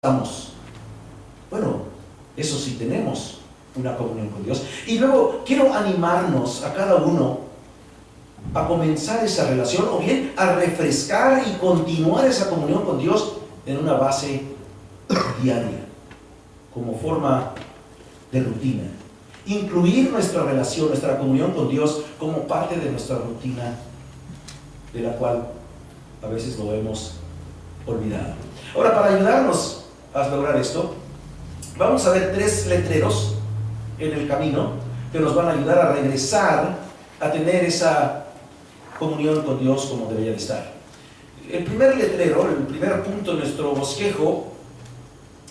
estamos. Bueno, eso sí tenemos una comunión con Dios. Y luego quiero animarnos a cada uno a comenzar esa relación, o bien a refrescar y continuar esa comunión con Dios en una base diaria, como forma de rutina. Incluir nuestra relación, nuestra comunión con Dios como parte de nuestra rutina, de la cual a veces lo hemos olvidado. Ahora, para ayudarnos a lograr esto, vamos a ver 3 letreros en el camino que nos van a ayudar a regresar a tener esa comunión con Dios como debería de estar. El primer letrero, el primer punto en nuestro bosquejo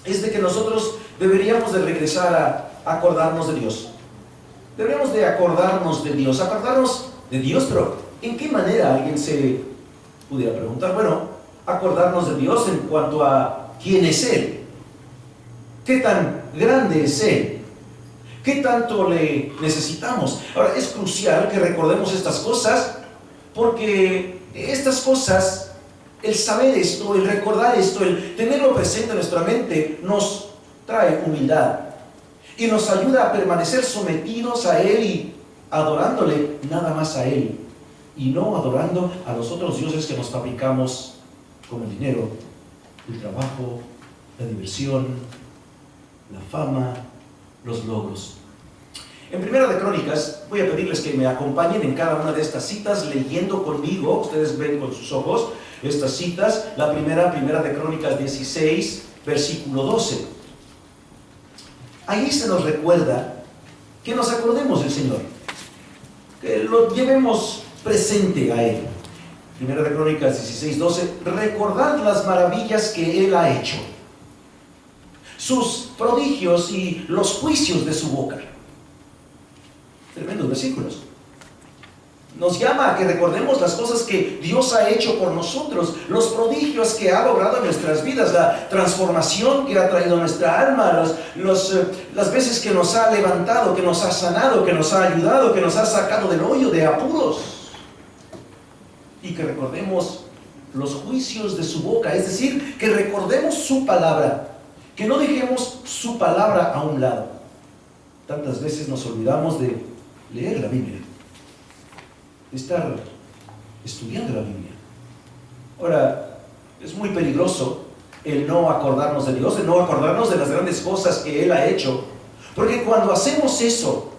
es de que nosotros deberíamos de regresar a acordarnos de Dios. Deberíamos de acordarnos de Dios, pero ¿en qué manera? Alguien se pudiera preguntar. Bueno, acordarnos de Dios en cuanto a quién es Él, qué tan grande es Él, qué tanto le necesitamos. Ahora, es crucial que recordemos estas cosas, porque estas cosas, el saber esto, el recordar esto, el tenerlo presente en nuestra mente, nos trae humildad y nos ayuda a permanecer sometidos a Él y adorándole nada más a Él, y no adorando a los otros dioses que nos fabricamos con el dinero, el trabajo, la diversión, la fama, los logros. En Primera de Crónicas, voy a pedirles que me acompañen en cada una de estas citas leyendo conmigo. Ustedes ven con sus ojos estas citas. La primera de Crónicas 16, versículo 12. Ahí se nos recuerda que nos acordemos del Señor, que lo llevemos presente a Él. Primera de Crónicas 16, 12. Recordad las maravillas que Él ha hecho, sus prodigios y los juicios de su boca. Tremendos versículos. Nos llama a que recordemos las cosas que Dios ha hecho por nosotros, los prodigios que ha logrado en nuestras vidas, la transformación que ha traído a nuestra alma, las veces que nos ha levantado, que nos ha sanado, que nos ha ayudado, que nos ha sacado del hoyo de apuros. Y que recordemos los juicios de su boca, es decir, que recordemos su palabra, que no dejemos su palabra a un lado. Tantas veces nos olvidamos de leer la Biblia, de estar estudiando la Biblia. Ahora, es muy peligroso el no acordarnos de Dios, el no acordarnos de las grandes cosas que Él ha hecho, porque cuando hacemos eso,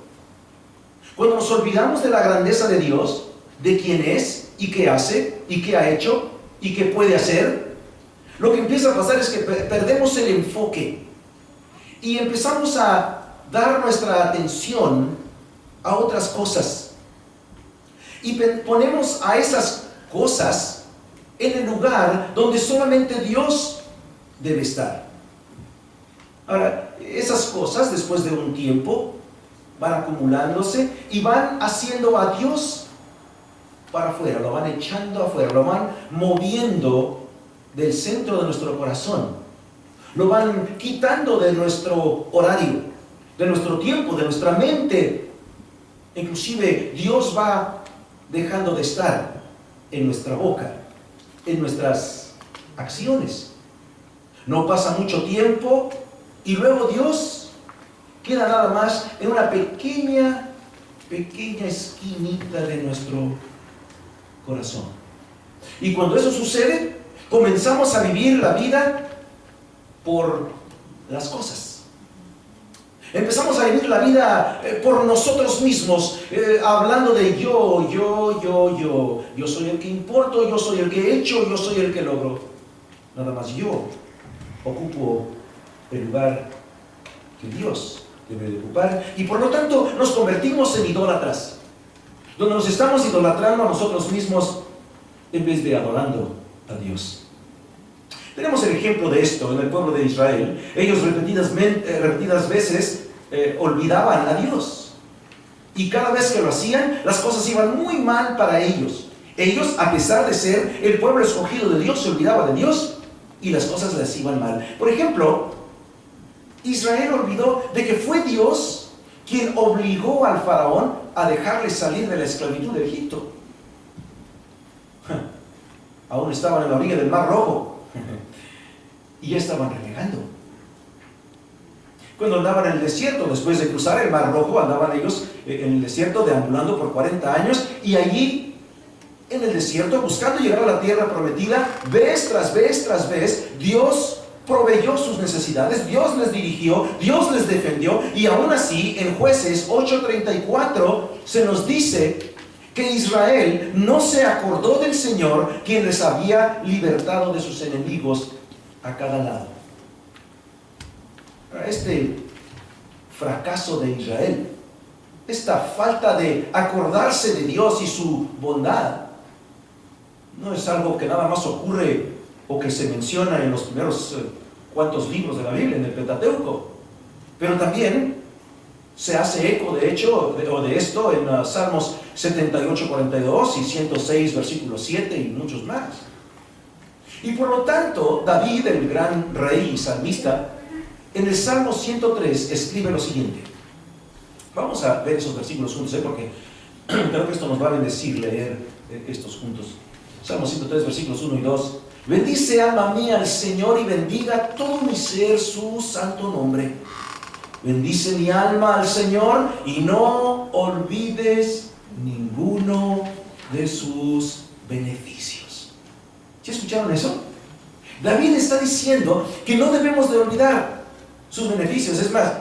cuando nos olvidamos de la grandeza de Dios, de quién es y qué hace y qué ha hecho y qué puede hacer, lo que empieza a pasar es que perdemos el enfoque y empezamos a dar nuestra atención a otras cosas y ponemos a esas cosas en el lugar donde solamente Dios debe estar. Ahora, esas cosas después de un tiempo van acumulándose y van haciendo a Dios para afuera, lo van echando afuera, lo van moviendo del centro de nuestro corazón, lo van quitando de nuestro horario, de nuestro tiempo, de nuestra mente. Inclusive Dios va dejando de estar en nuestra boca, en nuestras acciones. No pasa mucho tiempo y luego Dios queda nada más en una pequeña esquinita de nuestro corazón. Y cuando eso sucede, comenzamos a vivir la vida por las cosas. Empezamos a vivir la vida por nosotros mismos, hablando de yo soy el que importo, yo soy el que he hecho, yo soy el que logro. Nada más yo ocupo el lugar que Dios debe de ocupar, y por lo tanto nos convertimos en idólatras, donde nos estamos idolatrando a nosotros mismos en vez de adorando a Dios. Tenemos el ejemplo de esto en el pueblo de Israel. Ellos repetidas veces olvidaban a Dios, y cada vez que lo hacían, las cosas iban muy mal para ellos. Ellos, a pesar de ser el pueblo escogido de Dios, se olvidaba de Dios y las cosas les iban mal. Por ejemplo, Israel olvidó de que fue Dios quien obligó al faraón a dejarles salir de la esclavitud de Egipto. Aún estaban en la orilla del Mar Rojo. y ya estaban renegando. Cuando andaban en el desierto, después de cruzar el Mar Rojo, andaban ellos en el desierto deambulando por 40 años, y allí en el desierto, buscando llegar a la tierra prometida, vez tras vez tras vez, Dios proveyó sus necesidades, Dios les dirigió, Dios les defendió, y aún así en Jueces 8:34 se nos dice que Israel no se acordó del Señor, quien les había libertado de sus enemigos a cada lado. Este fracaso de Israel, esta falta de acordarse de Dios y su bondad, no es algo que nada más ocurre o que se menciona en los primeros cuantos libros de la Biblia, en el Pentateuco, pero también se hace eco de hecho de esto en Salmos 78:42 y 106 versículo 7 y muchos más. Y por lo tanto, David, el gran rey y salmista, en el Salmo 103 escribe lo siguiente. Vamos a ver esos versículos juntos, porque creo que esto nos va a bendecir leer estos juntos. Salmo 103, versículos 1 y 2. Bendice, alma mía, al Señor, y bendiga todo mi ser su santo nombre. Bendice mi alma al Señor, y no olvides ninguno de sus beneficios. ¿Sí escucharon eso? David está diciendo que no debemos de olvidar sus beneficios. Es más,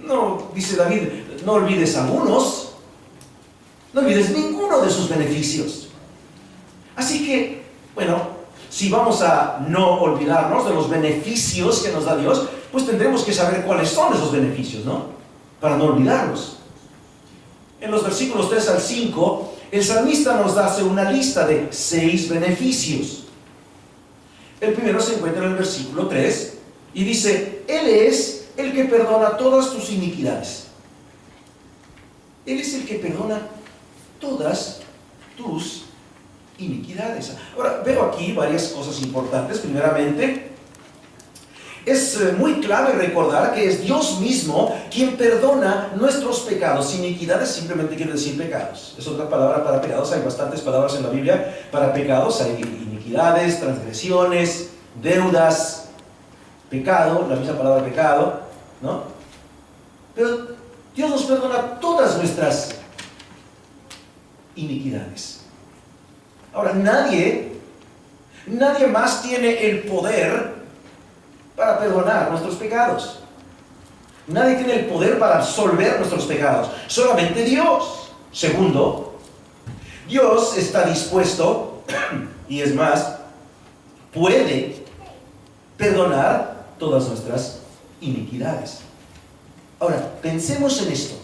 no, dice David, no olvides algunos, no olvides ninguno de sus beneficios. Así que, bueno, si vamos a no olvidarnos de los beneficios que nos da Dios, pues tendremos que saber cuáles son esos beneficios, ¿no? Para no olvidarlos. En los versículos 3 al 5, el salmista nos hace una lista de 6 beneficios. El primero se encuentra en el versículo 3 y dice: Él es el que perdona todas tus iniquidades. Él es el que perdona todas tus iniquidades. Ahora, veo aquí varias cosas importantes. Primeramente, es muy clave recordar que es Dios mismo quien perdona nuestros pecados. Iniquidades simplemente quiere decir pecados. Es otra palabra para pecados. Hay bastantes palabras en la Biblia para pecados. Hay iniquidades, transgresiones, deudas, pecado, la misma palabra pecado, ¿no? Pero Dios nos perdona todas nuestras iniquidades. Ahora, nadie más tiene el poder para perdonar nuestros pecados. Nadie tiene el poder para absolver nuestros pecados. Solamente Dios. Segundo, Dios está dispuesto, y es más, puede perdonar todas nuestras iniquidades. Ahora, pensemos en esto.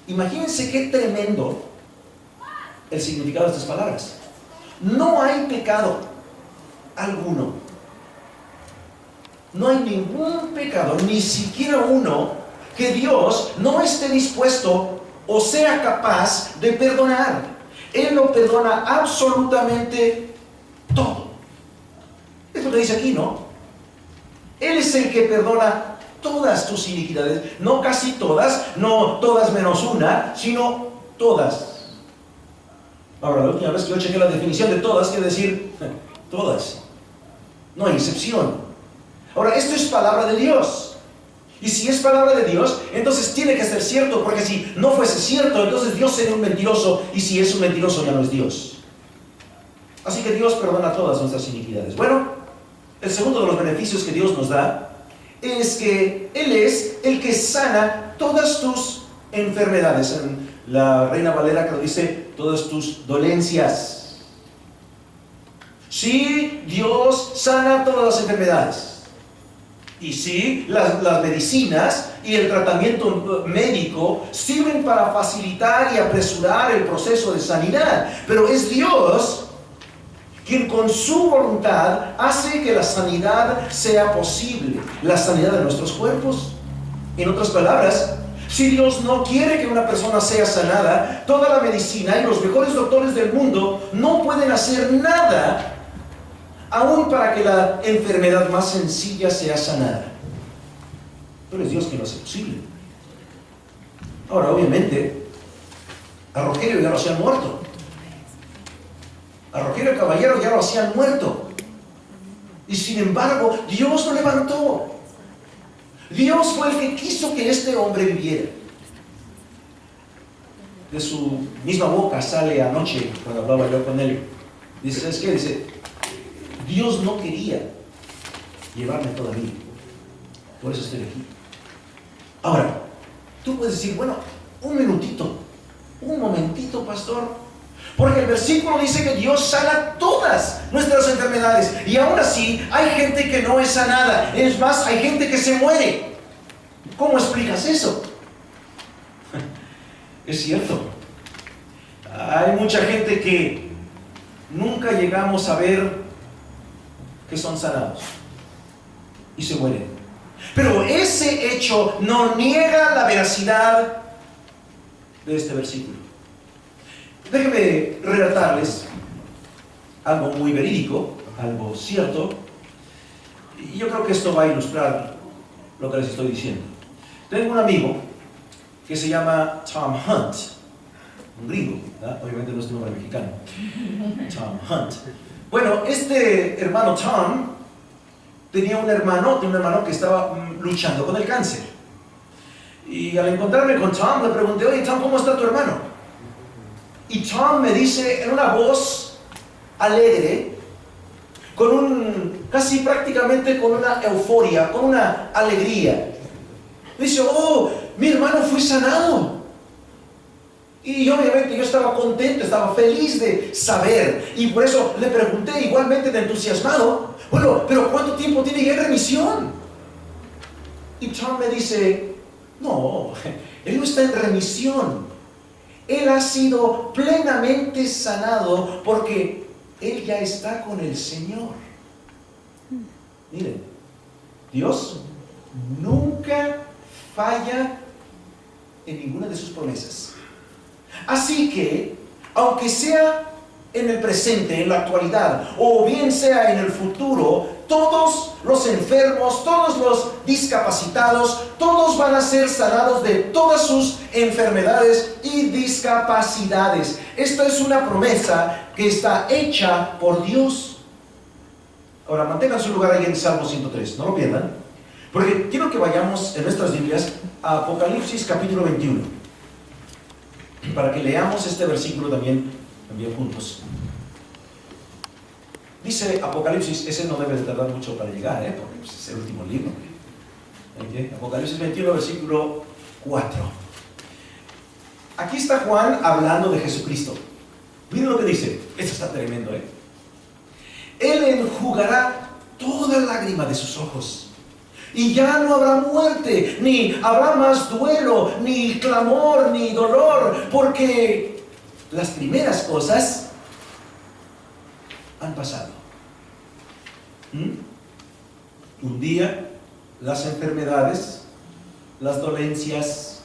Imagínense qué tremendo el significado de estas palabras. No hay pecado alguno. No hay ningún pecado, ni siquiera uno, que Dios no esté dispuesto o sea capaz de perdonar. Él lo perdona absolutamente todo. Es lo que dice aquí, ¿no? Él es el que perdona todas tus iniquidades. No casi todas, no todas menos una, sino todas. Ahora, la última vez que yo chequé la definición de todas, quiere decir todas. No hay excepción. Ahora, esto es palabra de Dios. Y si es palabra de Dios, entonces tiene que ser cierto, porque si no fuese cierto, entonces Dios sería un mentiroso, y si es un mentiroso ya no es Dios. Así que Dios perdona todas nuestras iniquidades. Bueno, el segundo de los beneficios que Dios nos da es que Él es el que sana todas tus enfermedades. En la Reina Valera que lo dice, todas tus dolencias. Sí, Dios sana todas las enfermedades. Y sí, las medicinas y el tratamiento médico sirven para facilitar y apresurar el proceso de sanidad. Pero es Dios quien con su voluntad hace que la sanidad sea posible, la sanidad de nuestros cuerpos. En otras palabras, si Dios no quiere que una persona sea sanada, toda la medicina y los mejores doctores del mundo no pueden hacer nada, aún para que la enfermedad más sencilla sea sanada. Pero es Dios quien lo hace posible. Ahora, obviamente, a Rogelio ya lo hacían muerto. A Rogelio Caballero ya lo hacían muerto. Y sin embargo, Dios lo levantó. Dios fue el que quiso que este hombre viviera. De su misma boca sale anoche, cuando hablaba yo con él, dice, ¿sabes qué? Dice, Dios no quería llevarme toda mi vida, por eso estoy aquí. Ahora, tú puedes decir, bueno, un momentito, pastor, porque el versículo dice que Dios sana todas nuestras enfermedades, y aún así hay gente que no es sanada. Es más, hay gente que se muere. ¿Cómo explicas eso? Es cierto, hay mucha gente que nunca llegamos a ver que son sanados y se mueren. Pero ese hecho no niega la veracidad de este versículo. Déjenme relatarles algo muy verídico, algo cierto, y yo creo que esto va a ilustrar lo que les estoy diciendo. Tengo un amigo que se llama Tom Hunt, un gringo, ¿verdad? Obviamente no es un nombre mexicano. Tom Hunt. Bueno, este hermano Tom tenía un hermano que estaba luchando con el cáncer. Y al encontrarme con Tom, le pregunté, oye Tom, ¿cómo está tu hermano? Y Tom me dice en una voz alegre, casi prácticamente con una euforia, con una alegría. Dice, oh, mi hermano fue sanado. Y obviamente yo estaba contento, estaba feliz de saber. Y por eso le pregunté, igualmente de entusiasmado, bueno, pero ¿cuánto tiempo tiene ya en remisión? Y Tom me dice, no, él no está en remisión. Él ha sido plenamente sanado porque él ya está con el Señor. Miren, Dios nunca falla en ninguna de sus promesas. Así que, aunque sea en el presente, en la actualidad, o bien sea en el futuro, todos los enfermos, todos los discapacitados, todos van a ser sanados de todas sus enfermedades y discapacidades. Esta es una promesa que está hecha por Dios. Ahora, mantengan su lugar ahí en Salmo 103, no lo pierdan, porque quiero que vayamos en nuestras Biblias a Apocalipsis capítulo 21, para que leamos este versículo también juntos. Dice Apocalipsis, ese no debe de tardar mucho para llegar, porque es el último libro. Apocalipsis 21, versículo 4. Aquí está Juan hablando de Jesucristo. Miren lo que dice. Esto está tremendo, Él enjugará toda lágrima de sus ojos. Y ya no habrá muerte, ni habrá más duelo, ni clamor, ni dolor, porque las primeras cosas han pasado. Un día las enfermedades, las dolencias,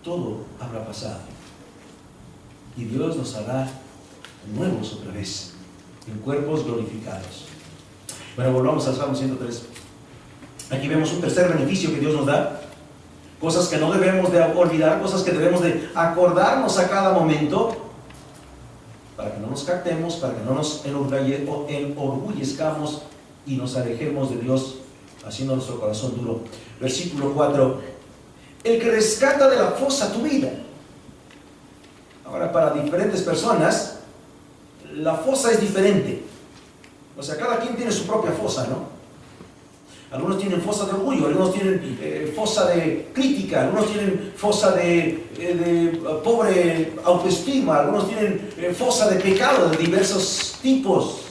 todo habrá pasado. Y Dios nos hará nuevos otra vez, en cuerpos glorificados. Bueno, volvamos al Salmo 103. Aquí vemos un tercer beneficio que Dios nos da. Cosas que no debemos de olvidar, cosas que debemos de acordarnos a cada momento, para que no nos captemos, para que no nos enorgullezcamos y nos alejemos de Dios, haciendo nuestro corazón duro. Versículo 4. El que rescata de la fosa tu vida. Ahora, para diferentes personas, la fosa es diferente. O sea, cada quien tiene su propia fosa, ¿no? Algunos tienen fosa de orgullo, algunos tienen fosa de crítica, algunos tienen fosa de pobre autoestima, algunos tienen fosa de pecado de diversos tipos.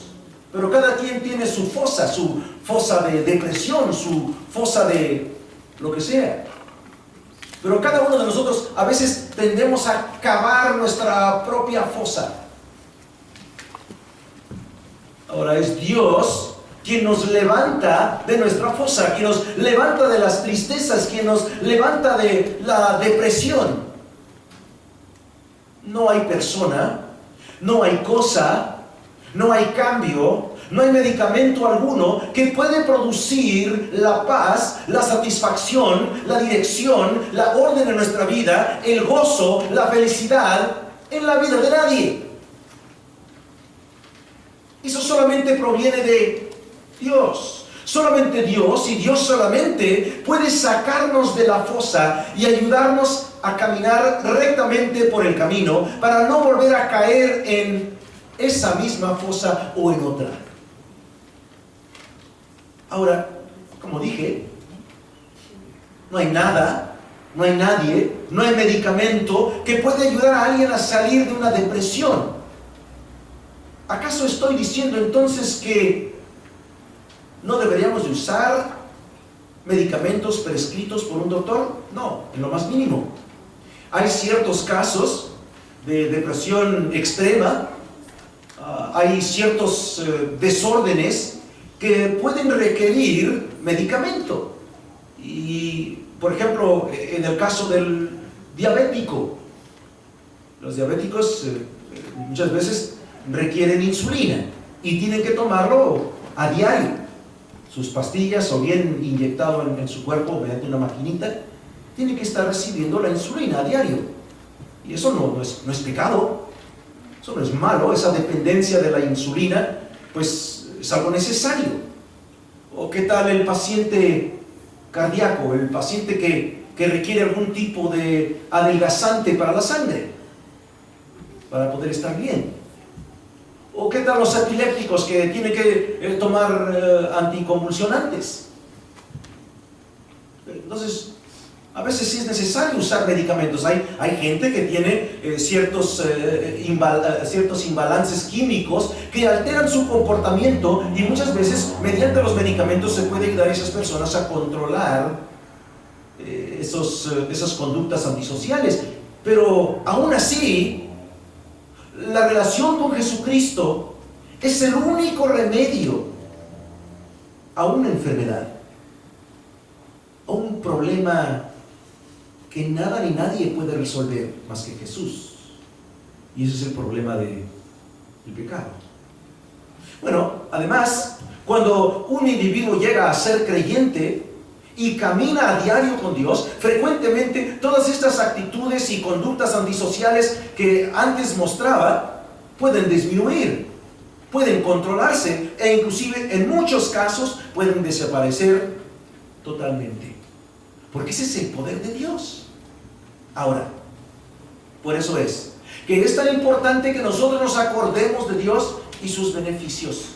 Pero cada quien tiene su fosa de depresión, su fosa de lo que sea. Pero cada uno de nosotros a veces tendemos a cavar nuestra propia fosa. Ahora es Dios quien nos levanta de nuestra fosa, quien nos levanta de las tristezas, quien nos levanta de la depresión. No hay persona, no hay cosa, no hay cambio, no hay medicamento alguno que puede producir la paz, la satisfacción, la dirección, la orden en nuestra vida, el gozo, la felicidad en la vida de nadie. Eso solamente proviene de Dios. Solamente Dios, y Dios solamente, puede sacarnos de la fosa y ayudarnos a caminar rectamente por el camino para no volver a caer en esa misma fosa o en otra. Ahora, como dije, no hay nada, no hay nadie, no hay medicamento que pueda ayudar a alguien a salir de una depresión. ¿Acaso estoy diciendo entonces que no deberíamos de usar medicamentos prescritos por un doctor? No, en lo más mínimo. Hay ciertos casos de depresión extrema, hay ciertos desórdenes que pueden requerir medicamento. Y, por ejemplo, en el caso del diabético, los diabéticos muchas veces requieren insulina y tienen que tomarlo a diario. Sus pastillas, o bien inyectado en su cuerpo mediante una maquinita, tiene que estar recibiendo la insulina a diario. Y eso no es pecado, eso no es malo. Esa dependencia de la insulina, pues es algo necesario. ¿O qué tal el paciente cardíaco, el paciente que requiere algún tipo de adelgazante para la sangre, para poder estar bien? ¿O qué tal los epilépticos que tienen que tomar anticonvulsionantes? Entonces, a veces sí es necesario usar medicamentos. Hay gente que tiene ciertos imbalances químicos que alteran su comportamiento, y muchas veces mediante los medicamentos se puede ayudar a esas personas a controlar esas conductas antisociales. Pero aún así, la relación con Jesucristo es el único remedio a una enfermedad, a un problema que nada ni nadie puede resolver más que Jesús. Y ese es el problema del pecado. Bueno, además, cuando un individuo llega a ser creyente y camina a diario con Dios, frecuentemente todas estas actitudes y conductas antisociales que antes mostraba pueden disminuir, pueden controlarse, e inclusive en muchos casos pueden desaparecer totalmente, porque ese es el poder de Dios. Ahora, por eso es que es tan importante que nosotros nos acordemos de Dios y sus beneficios.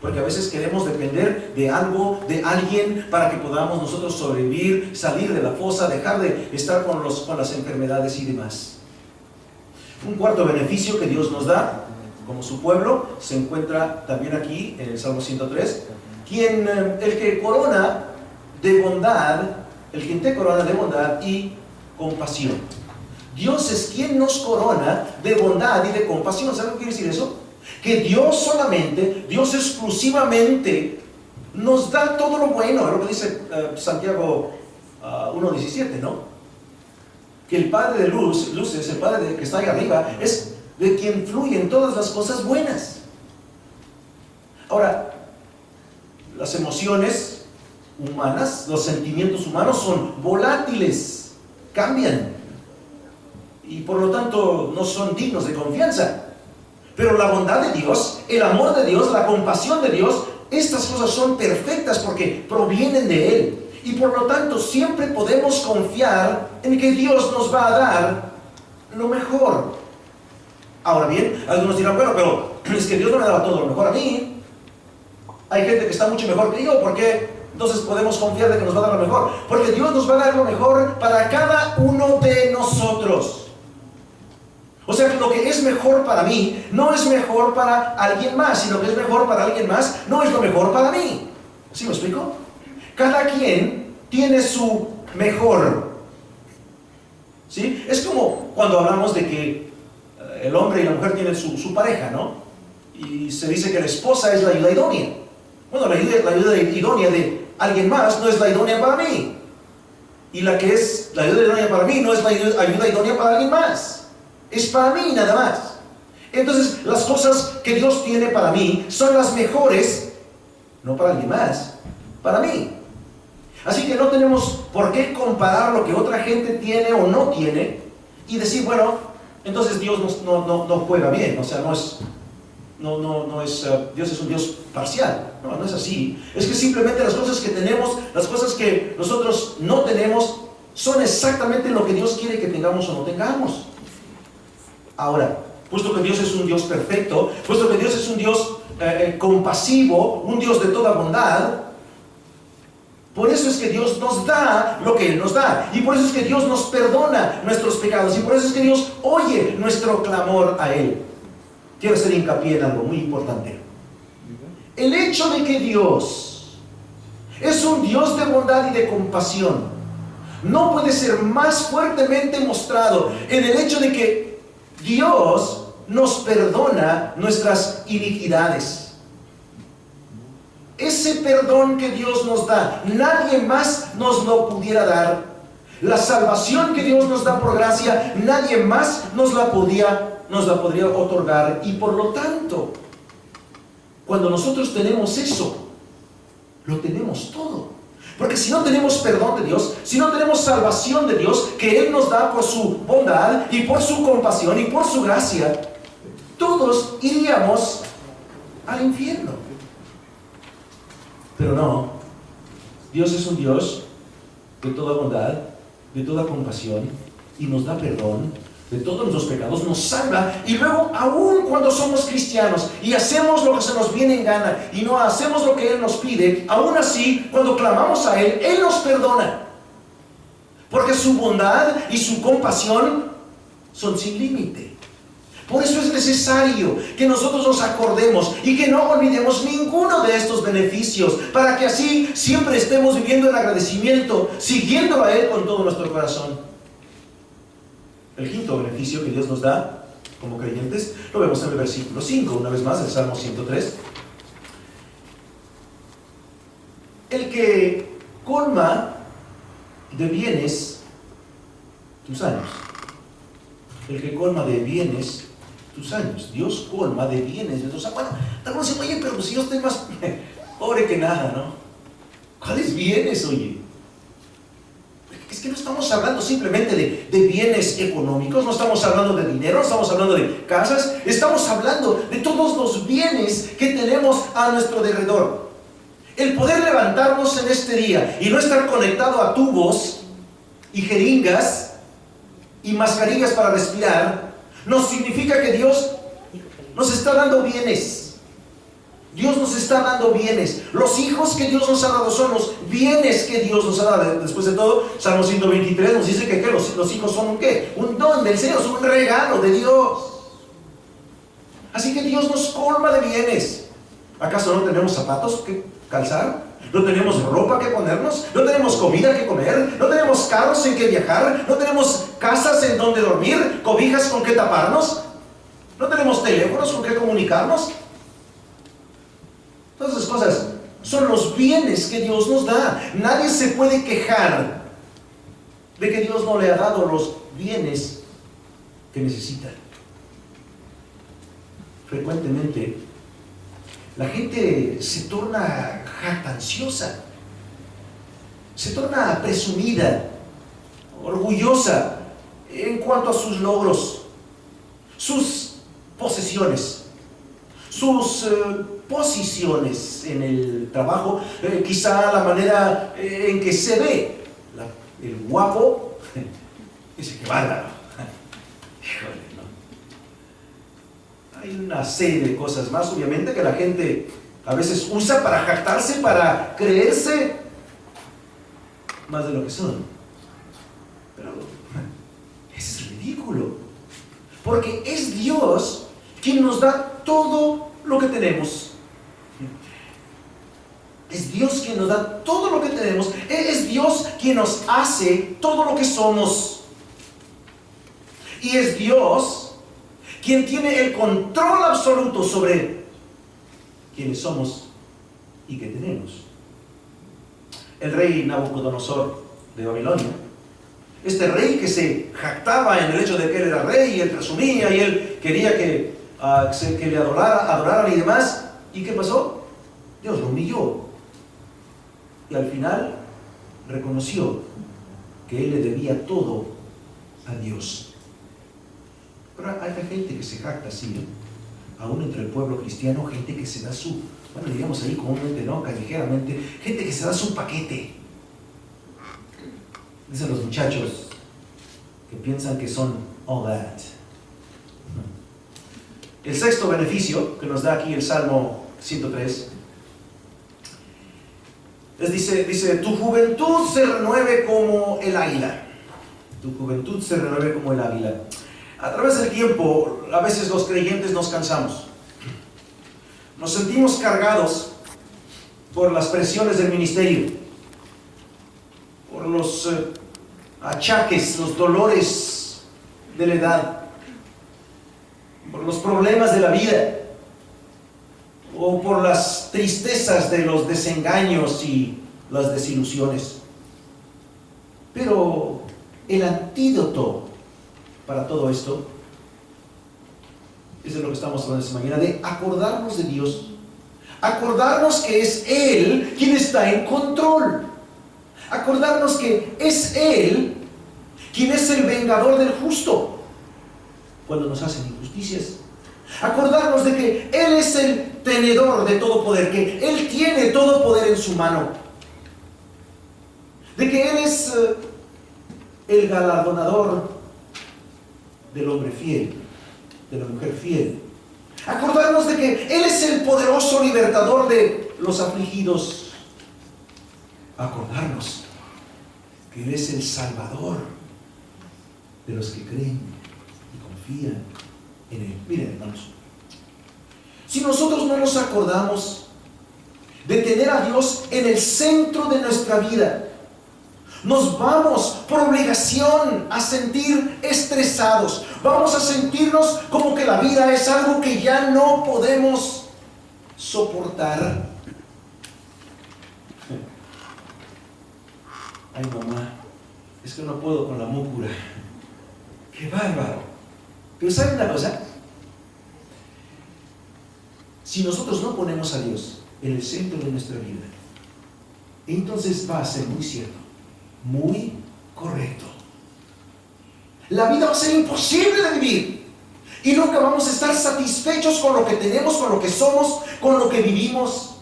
Porque a veces queremos depender de algo, de alguien, para que podamos nosotros sobrevivir, salir de la fosa, dejar de estar con las enfermedades y demás. Un cuarto beneficio que Dios nos da como su pueblo se encuentra también aquí en el Salmo 103. El que te corona de bondad y compasión. Dios es quien nos corona de bondad y de compasión. ¿Saben qué quiere decir eso? Que Dios solamente, Dios exclusivamente nos da todo lo bueno. Es lo que dice Santiago 1:17, ¿no? Que el Padre de luces, el Padre que está ahí arriba, es de quien fluyen todas las cosas buenas. Ahora, las emociones humanas, los sentimientos humanos son volátiles, cambian, y por lo tanto no son dignos de confianza. Pero la bondad de Dios, el amor de Dios, la compasión de Dios, estas cosas son perfectas porque provienen de Él. Y por lo tanto siempre podemos confiar en que Dios nos va a dar lo mejor. Ahora bien, algunos dirán, bueno, pero es que Dios no me da todo lo mejor a mí. Hay gente que está mucho mejor que yo, ¿por qué entonces podemos confiar de que nos va a dar lo mejor? Porque Dios nos va a dar lo mejor para cada uno de nosotros. O sea que lo que es mejor para mí no es mejor para alguien más, y lo que es mejor para alguien más no es lo mejor para mí. ¿Sí me explico? Cada quien tiene su mejor. ¿Sí? Es como cuando hablamos de que el hombre y la mujer tienen su pareja, ¿no? Y se dice que la esposa es la ayuda idónea. Bueno, la ayuda idónea de alguien más no es la idónea para mí. Y la que es la ayuda idónea para mí no es la ayuda idónea para alguien más. Es para mí nada más. Entonces, las cosas que Dios tiene para mí son las mejores, no para alguien más, para mí. Así que no tenemos por qué comparar lo que otra gente tiene o no tiene y decir, bueno, entonces Dios no juega bien, o sea, no es, Dios es un Dios parcial. No, no es así. Es que simplemente las cosas que tenemos, las cosas que nosotros no tenemos, son exactamente lo que Dios quiere que tengamos o no tengamos. Ahora, puesto que Dios es un Dios perfecto, puesto que Dios es un Dios compasivo, un Dios de toda bondad, por eso es que Dios nos da lo que Él nos da. Y por eso es que Dios nos perdona nuestros pecados. Y por eso es que Dios oye nuestro clamor a Él. Quiero hacer hincapié en algo muy importante. El hecho de que Dios es un Dios de bondad y de compasión no puede ser más fuertemente mostrado en el hecho de que Dios nos perdona nuestras iniquidades. Ese perdón que Dios nos da, nadie más nos lo pudiera dar. La salvación que Dios nos da por gracia, nadie más nos la podría otorgar. Y por lo tanto, cuando nosotros tenemos eso, lo tenemos todo. Porque si no tenemos perdón de Dios, si no tenemos salvación de Dios, que Él nos da por su bondad y por su compasión y por su gracia, todos iríamos al infierno. Pero no, Dios es un Dios de toda bondad, de toda compasión, y nos da perdón de todos nuestros pecados, nos salva, y luego, aun cuando somos cristianos y hacemos lo que se nos viene en gana y no hacemos lo que Él nos pide, aún así, cuando clamamos a Él, Él nos perdona, porque su bondad y su compasión son sin límite. Por eso es necesario que nosotros nos acordemos y que no olvidemos ninguno de estos beneficios, para que así siempre estemos viviendo en agradecimiento, siguiéndolo a Él con todo nuestro corazón. El quinto beneficio que Dios nos da como creyentes lo vemos en el versículo 5, una vez más, el Salmo 103. El que colma de bienes tus años. El que colma de bienes tus años. Dios colma de bienes de tus años. Bueno, estamos diciendo, oye, pero si yo estoy más pobre que nada, ¿no? ¿Cuáles bienes, oye? Es que no estamos hablando simplemente de bienes económicos, no estamos hablando de dinero, no estamos hablando de casas, estamos hablando de todos los bienes que tenemos a nuestro derredor. El poder levantarnos en este día y no estar conectado a tubos y jeringas y mascarillas para respirar, nos significa que Dios nos está dando bienes. Dios nos está dando bienes. Los hijos que Dios nos ha dado son los bienes que Dios nos ha dado. Después de todo, Salmo 123 nos dice que los hijos son un ¿qué? Un don del Señor, son un regalo de Dios. Así que Dios nos colma de bienes. ¿Acaso no tenemos zapatos que calzar? ¿No tenemos ropa que ponernos? ¿No tenemos comida que comer? ¿No tenemos carros en que viajar? ¿No tenemos casas en donde dormir? ¿Cobijas con que taparnos? ¿No tenemos teléfonos con que comunicarnos? Todas esas cosas son los bienes que Dios nos da. Nadie se puede quejar de que Dios no le ha dado los bienes que necesita. Frecuentemente la gente se torna jactanciosa, se torna presumida, orgullosa en cuanto a sus logros, sus posesiones, sus posiciones en el trabajo, quizá la manera en que se ve. El guapo dice que bárbaro. Híjole, ¿no? Hay una serie de cosas más, obviamente, que la gente a veces usa para jactarse, para creerse más de lo que son. Pero es ridículo, porque es Dios quien nos da todo lo que tenemos. Es Dios quien nos da todo lo que tenemos. Es Dios quien nos hace todo lo que somos. Y es Dios quien tiene el control absoluto sobre quienes somos y qué tenemos. El rey Nabucodonosor de Babilonia, este rey que se jactaba en el hecho de que él era rey, y él presumía, y él quería que le adoraran y demás. ¿Y qué pasó? Dios lo humilló. Y al final reconoció que él le debía todo a Dios. Pero hay gente que se jacta así, ¿no? aún entre el pueblo cristiano, gente que se da su, bueno, diríamos ahí comúnmente, ¿no? Callejeramente, gente que se da su paquete. Dicen los muchachos que piensan que son all that. El sexto beneficio que nos da aquí el Salmo 103 dice, tu juventud se renueve como el águila. Tu juventud se renueve como el águila. A través del tiempo, a veces los creyentes nos cansamos. Nos sentimos cargados por las presiones del ministerio, por los achaques, los dolores de la edad, por los problemas de la vida, o por las tristezas de los desengaños y las desilusiones. Pero el antídoto para todo esto es de lo que estamos hablando esta mañana, de acordarnos de Dios, acordarnos que es Él quien está en control, acordarnos que es Él quien es el vengador del justo cuando nos hacen injusticias, acordarnos de que Él es el tenedor de todo poder, que Él tiene todo poder en su mano, de que Él es el galardonador del hombre fiel, de la mujer fiel. Acordarnos de que Él es el poderoso libertador de los afligidos. Acordarnos que Él es el salvador de los que creen y confían en Él. Miren, hermanos, si nosotros no nos acordamos de tener a Dios en el centro de nuestra vida, nos vamos por obligación a sentir estresados, vamos a sentirnos como que la vida es algo que ya no podemos soportar. Ay, mamá, es que no puedo con la múcura. ¡Qué bárbaro! Pero ¿saben una cosa? Si nosotros no ponemos a Dios en el centro de nuestra vida, entonces va a ser muy cierto, muy correcto. La vida va a ser imposible de vivir y nunca vamos a estar satisfechos con lo que tenemos, con lo que somos, con lo que vivimos.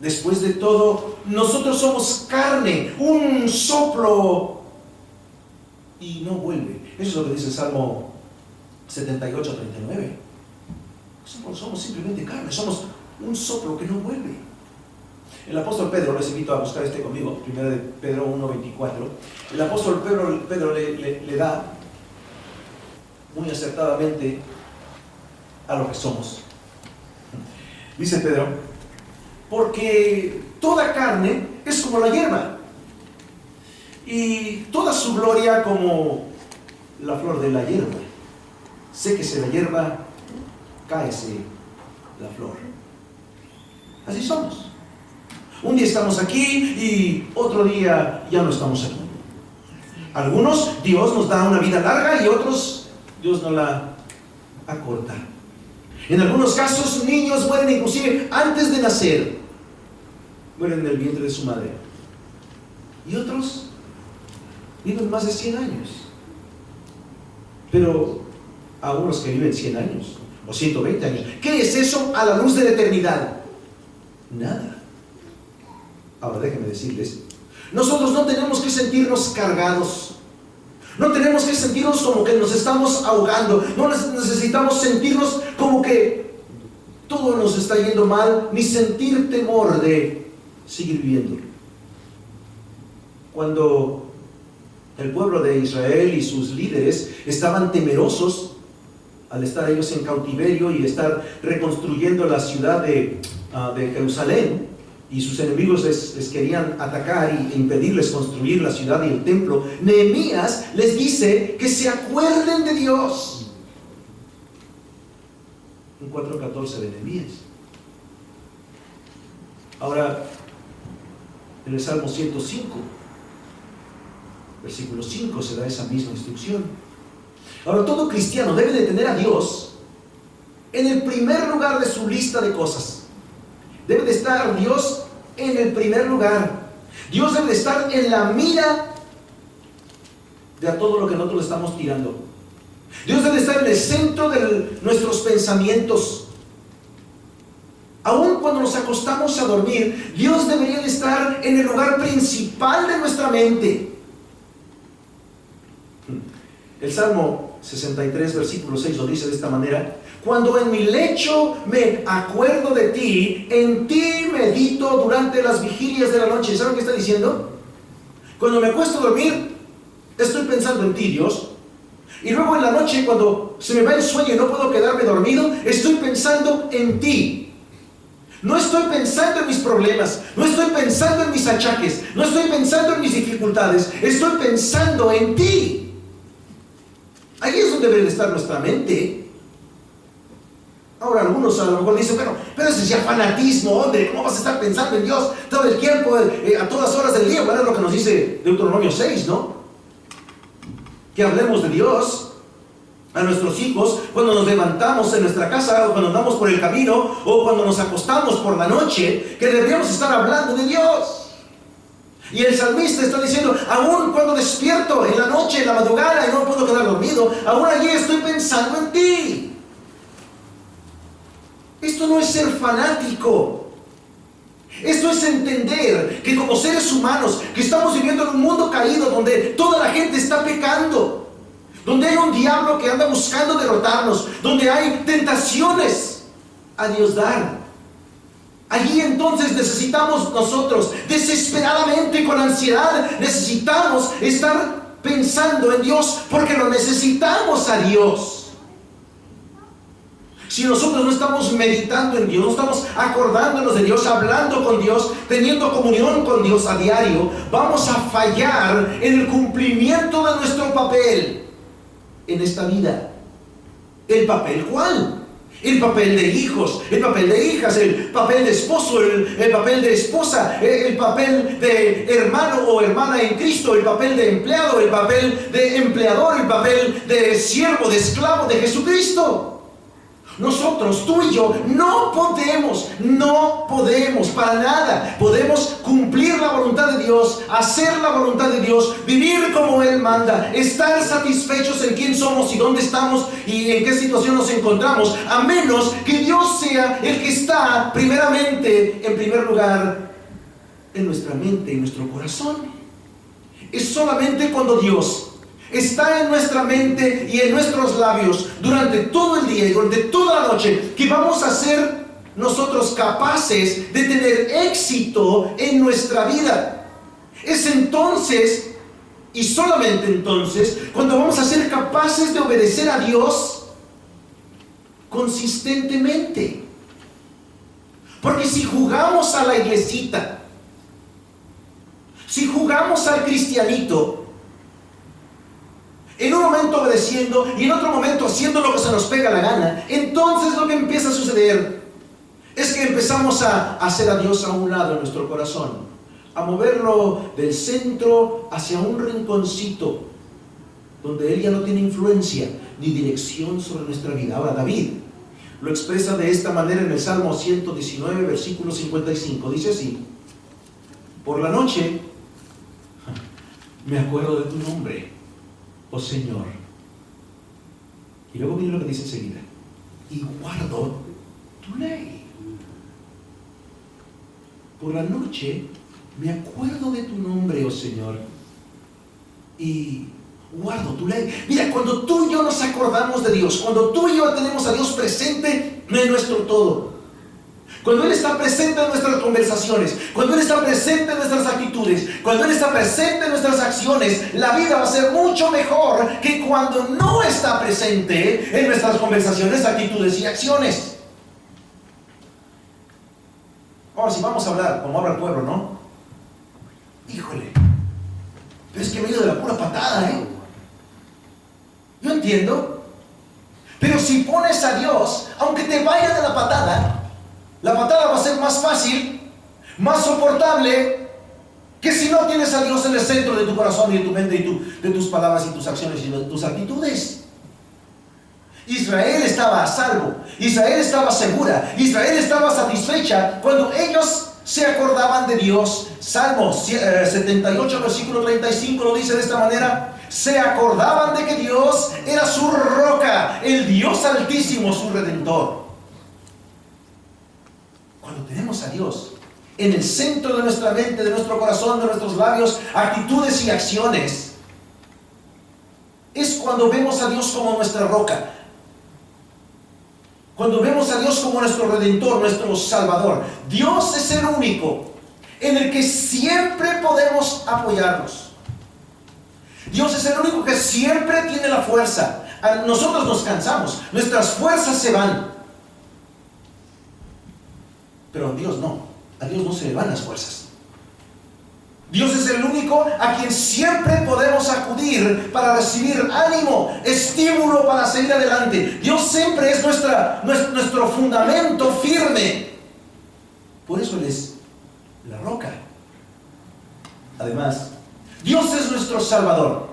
Después de todo, nosotros somos carne, un soplo y no vuelve. Eso es lo que dice el Salmo 78, 39. Somos simplemente carne, somos un soplo que no vuelve. El apóstol Pedro, les invito a buscar conmigo, 1 de Pedro 1:24. El apóstol Pedro le da muy acertadamente a lo que somos. Dice Pedro, porque toda carne es como la hierba, y toda su gloria como la flor de la hierba. Séquese la hierba, cáese la flor. Así somos. Un día estamos aquí y otro día ya no estamos aquí. Algunos Dios nos da una vida larga y otros Dios nos la acorta. En algunos casos niños mueren inclusive antes de nacer, mueren en el vientre de su madre, y otros viven más de 100 años. Pero a unos que viven 100 años o 120 años, ¿qué es eso a la luz de la eternidad? Nada. Ahora déjenme decirles, nosotros no tenemos que sentirnos cargados, no tenemos que sentirnos como que nos estamos ahogando, no necesitamos sentirnos como que todo nos está yendo mal, ni sentir temor de seguir viviendo. Cuando el pueblo de Israel y sus líderes estaban temerosos al estar ellos en cautiverio y estar reconstruyendo la ciudad de Jerusalén, y sus enemigos les querían atacar e impedirles construir la ciudad y el templo, Nehemías les dice que se acuerden de Dios. En 4:14 de Nehemías. Ahora, en el Salmo 105, versículo 5, se da esa misma instrucción. Ahora, todo cristiano debe de tener a Dios en el primer lugar de su lista de cosas. Debe de estar Dios en el primer lugar. Dios debe de estar en la mira de a todo lo que nosotros le estamos tirando. Dios debe estar en el centro de nuestros pensamientos. Aun cuando nos acostamos a dormir, Dios debería de estar en el lugar principal de nuestra mente. El Salmo 63, versículo 6 lo dice de esta manera: cuando en mi lecho me acuerdo de ti, en ti medito durante las vigilias de la noche. ¿Saben qué está diciendo? Cuando me acuesto a dormir, estoy pensando en ti, Dios. Y luego en la noche, cuando se me va el sueño y no puedo quedarme dormido, estoy pensando en ti. No estoy pensando en mis problemas, no estoy pensando en mis achaques, no estoy pensando en mis dificultades, estoy pensando en ti. Ahí es donde debe de estar nuestra mente. Ahora algunos a lo mejor dicen, pero ese es ya fanatismo, hombre, ¿cómo vas a estar pensando en Dios todo el tiempo, a todas horas del día? Bueno, es lo que nos dice Deuteronomio 6, ¿no? Que hablemos de Dios a nuestros hijos cuando nos levantamos en nuestra casa, o cuando andamos por el camino, o cuando nos acostamos por la noche, que deberíamos estar hablando de Dios. Y el salmista está diciendo, aún cuando despierto en la noche, en la madrugada, y no puedo quedar dormido, aún allí estoy pensando en ti. Esto no es ser fanático. Esto es entender que como seres humanos, que estamos viviendo en un mundo caído, donde toda la gente está pecando, donde hay un diablo que anda buscando derrotarnos, donde hay tentaciones a Diosdar. Allí entonces necesitamos nosotros, desesperadamente, con ansiedad, necesitamos estar pensando en Dios, porque lo necesitamos a Dios. Si nosotros no estamos meditando en Dios, no estamos acordándonos de Dios, hablando con Dios, teniendo comunión con Dios a diario, vamos a fallar en el cumplimiento de nuestro papel en esta vida. ¿El papel cuál? El papel de hijos, el papel de hijas, el papel de esposo, el papel de esposa, el papel de hermano o hermana en Cristo, el papel de empleado, el papel de empleador, el papel de siervo, de esclavo de Jesucristo. Nosotros, tú y yo, no podemos para nada. Podemos cumplir la voluntad de Dios, hacer la voluntad de Dios, vivir como Él manda, estar satisfechos en quién somos y dónde estamos y en qué situación nos encontramos, a menos que Dios sea el que está primeramente, en primer lugar, en nuestra mente, en nuestro corazón. Es solamente cuando Dios está en nuestra mente y en nuestros labios durante todo el día y durante toda la noche que vamos a ser nosotros capaces de tener éxito en nuestra vida. Es entonces, y solamente entonces, cuando vamos a ser capaces de obedecer a Dios consistentemente. Porque si jugamos a la iglesita, si jugamos al cristianito, en un momento obedeciendo y en otro momento haciendo lo que se nos pega la gana, entonces lo que empieza a suceder es que empezamos a hacer a Dios a un lado en nuestro corazón, a moverlo del centro hacia un rinconcito donde Él ya no tiene influencia ni dirección sobre nuestra vida. Ahora David lo expresa de esta manera en el Salmo 119, versículo 55. Dice así: por la noche me acuerdo de tu nombre, oh Señor. Y luego viene lo que dice enseguida: y guardo tu ley. Por la noche me acuerdo de tu nombre, oh Señor, y guardo tu ley. Mira, cuando tú y yo nos acordamos de Dios, cuando tú y yo tenemos a Dios presente en nuestro todo, cuando Él está presente en nuestras conversaciones, cuando Él está presente en nuestras actitudes, cuando Él está presente en nuestras acciones, la vida va a ser mucho mejor que cuando no está presente en nuestras conversaciones, actitudes y acciones. Ahora, si vamos a hablar como habla el pueblo, ¿no? Híjole, pero es que me he ido de la pura patada, ¿eh? Yo entiendo, pero si pones a Dios, aunque te vaya de la patada va a ser más fácil, más soportable, que si no tienes a Dios en el centro de tu corazón y de tu mente y de tus palabras y tus acciones y de tus actitudes. Israel estaba a salvo, Israel estaba segura, Israel estaba satisfecha cuando ellos se acordaban de Dios. Salmo 78, versículo 35 lo dice de esta manera: se acordaban de que Dios era su roca, el Dios Altísimo, su Redentor. Cuando tenemos a Dios en el centro de nuestra mente, de nuestro corazón, de nuestros labios, actitudes y acciones, es cuando vemos a Dios como nuestra roca. Cuando vemos a Dios como nuestro Redentor, nuestro Salvador. Dios es el único en el que siempre podemos apoyarnos. Dios es el único que siempre tiene la fuerza. Nosotros nos cansamos, nuestras fuerzas se van. Pero a Dios no se le van las fuerzas. Dios es el único a quien siempre podemos acudir para recibir ánimo, estímulo para seguir adelante. Dios siempre es nuestro fundamento firme. Por eso Él es la roca. Además, Dios es nuestro Salvador.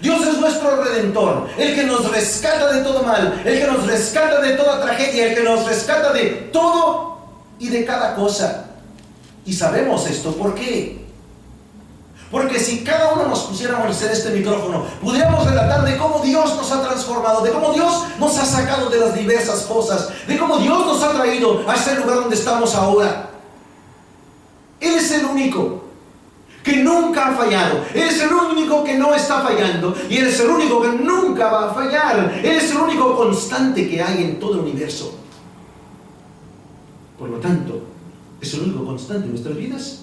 Dios es nuestro Redentor, el que nos rescata de todo mal, el que nos rescata de toda tragedia, el que nos rescata de todo y de cada cosa. Y sabemos esto, ¿por qué? Porque si cada uno nos pusiéramos a hacer este micrófono, pudiéramos relatar de cómo Dios nos ha transformado, de cómo Dios nos ha sacado de las diversas cosas, de cómo Dios nos ha traído a este lugar donde estamos ahora. Él es el único que nunca ha fallado. Él es el único que no está fallando. Y Él es el único que nunca va a fallar. Él es el único constante que hay en todo el universo. Por lo tanto, es el único constante en nuestras vidas.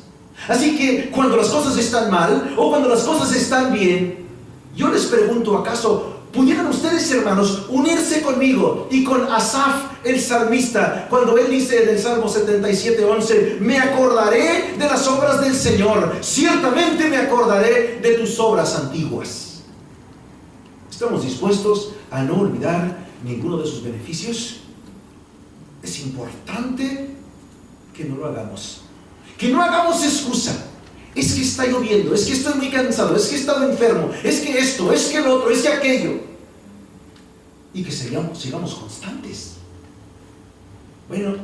Así que cuando las cosas están mal o cuando las cosas están bien, yo les pregunto, ¿acaso pudieran ustedes, hermanos, unirse conmigo y con Asaf, el salmista, cuando él dice en el Salmo 77:11, me acordaré de las obras del Señor, ciertamente me acordaré de tus obras antiguas? ¿Estamos dispuestos a no olvidar ninguno de sus beneficios? Es importante que no lo hagamos. Que no hagamos excusa. Es que está lloviendo, es que estoy muy cansado, es que he estado enfermo, es que esto, es que el otro, es que aquello. Y que sigamos constantes. Bueno,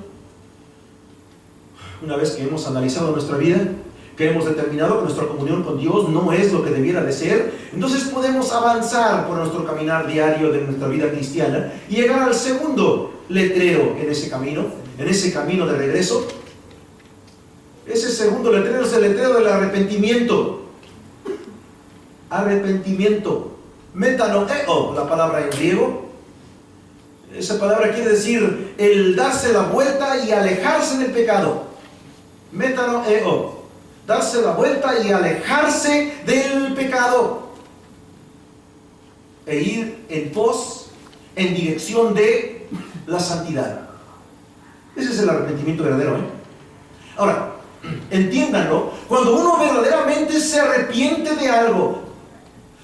una vez que hemos analizado nuestra vida, que hemos determinado que nuestra comunión con Dios no es lo que debiera de ser, entonces podemos avanzar por nuestro caminar diario de nuestra vida cristiana y llegar al segundo letrero en ese camino de regreso. Ese segundo letrero es el letrero del arrepentimiento. Arrepentimiento. Metanoeo, la palabra en griego. Esa palabra quiere decir el darse la vuelta y alejarse del pecado. Metanoeo. Darse la vuelta y alejarse del pecado. E ir en dirección de la santidad. Ese es el arrepentimiento verdadero, Ahora, entiéndanlo, cuando uno verdaderamente se arrepiente de algo,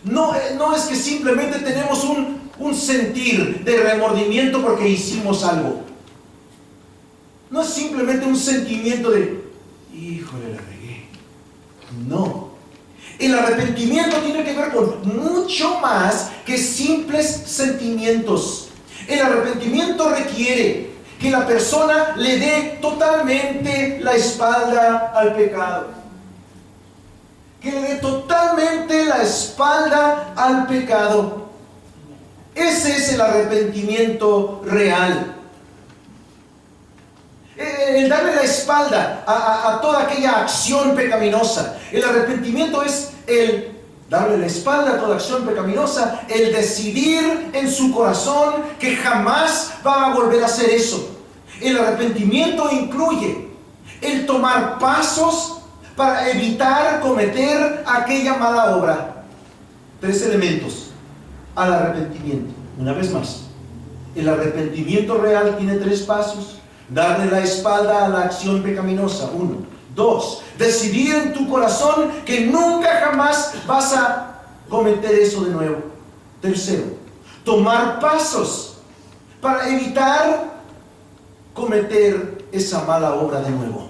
no es que simplemente tenemos un sentir de remordimiento porque hicimos algo. No es simplemente un sentimiento de, híjole, la regué. No. El arrepentimiento tiene que ver con mucho más que simples sentimientos. El arrepentimiento requiere que la persona le dé totalmente la espalda al pecado. Que le dé totalmente la espalda al pecado. Ese es el arrepentimiento real. El darle la espalda a toda aquella acción pecaminosa. El arrepentimiento es el darle la espalda a toda acción pecaminosa, el decidir en su corazón que jamás va a volver a hacer eso. El arrepentimiento incluye el tomar pasos para evitar cometer aquella mala obra. 3 elementos al arrepentimiento. Una vez más, el arrepentimiento real tiene 3 pasos. Darle la espalda a la acción pecaminosa. 1. 2. Decidir en tu corazón que nunca jamás vas a cometer eso de nuevo. 3. Tomar pasos para evitar cometer esa mala obra de nuevo.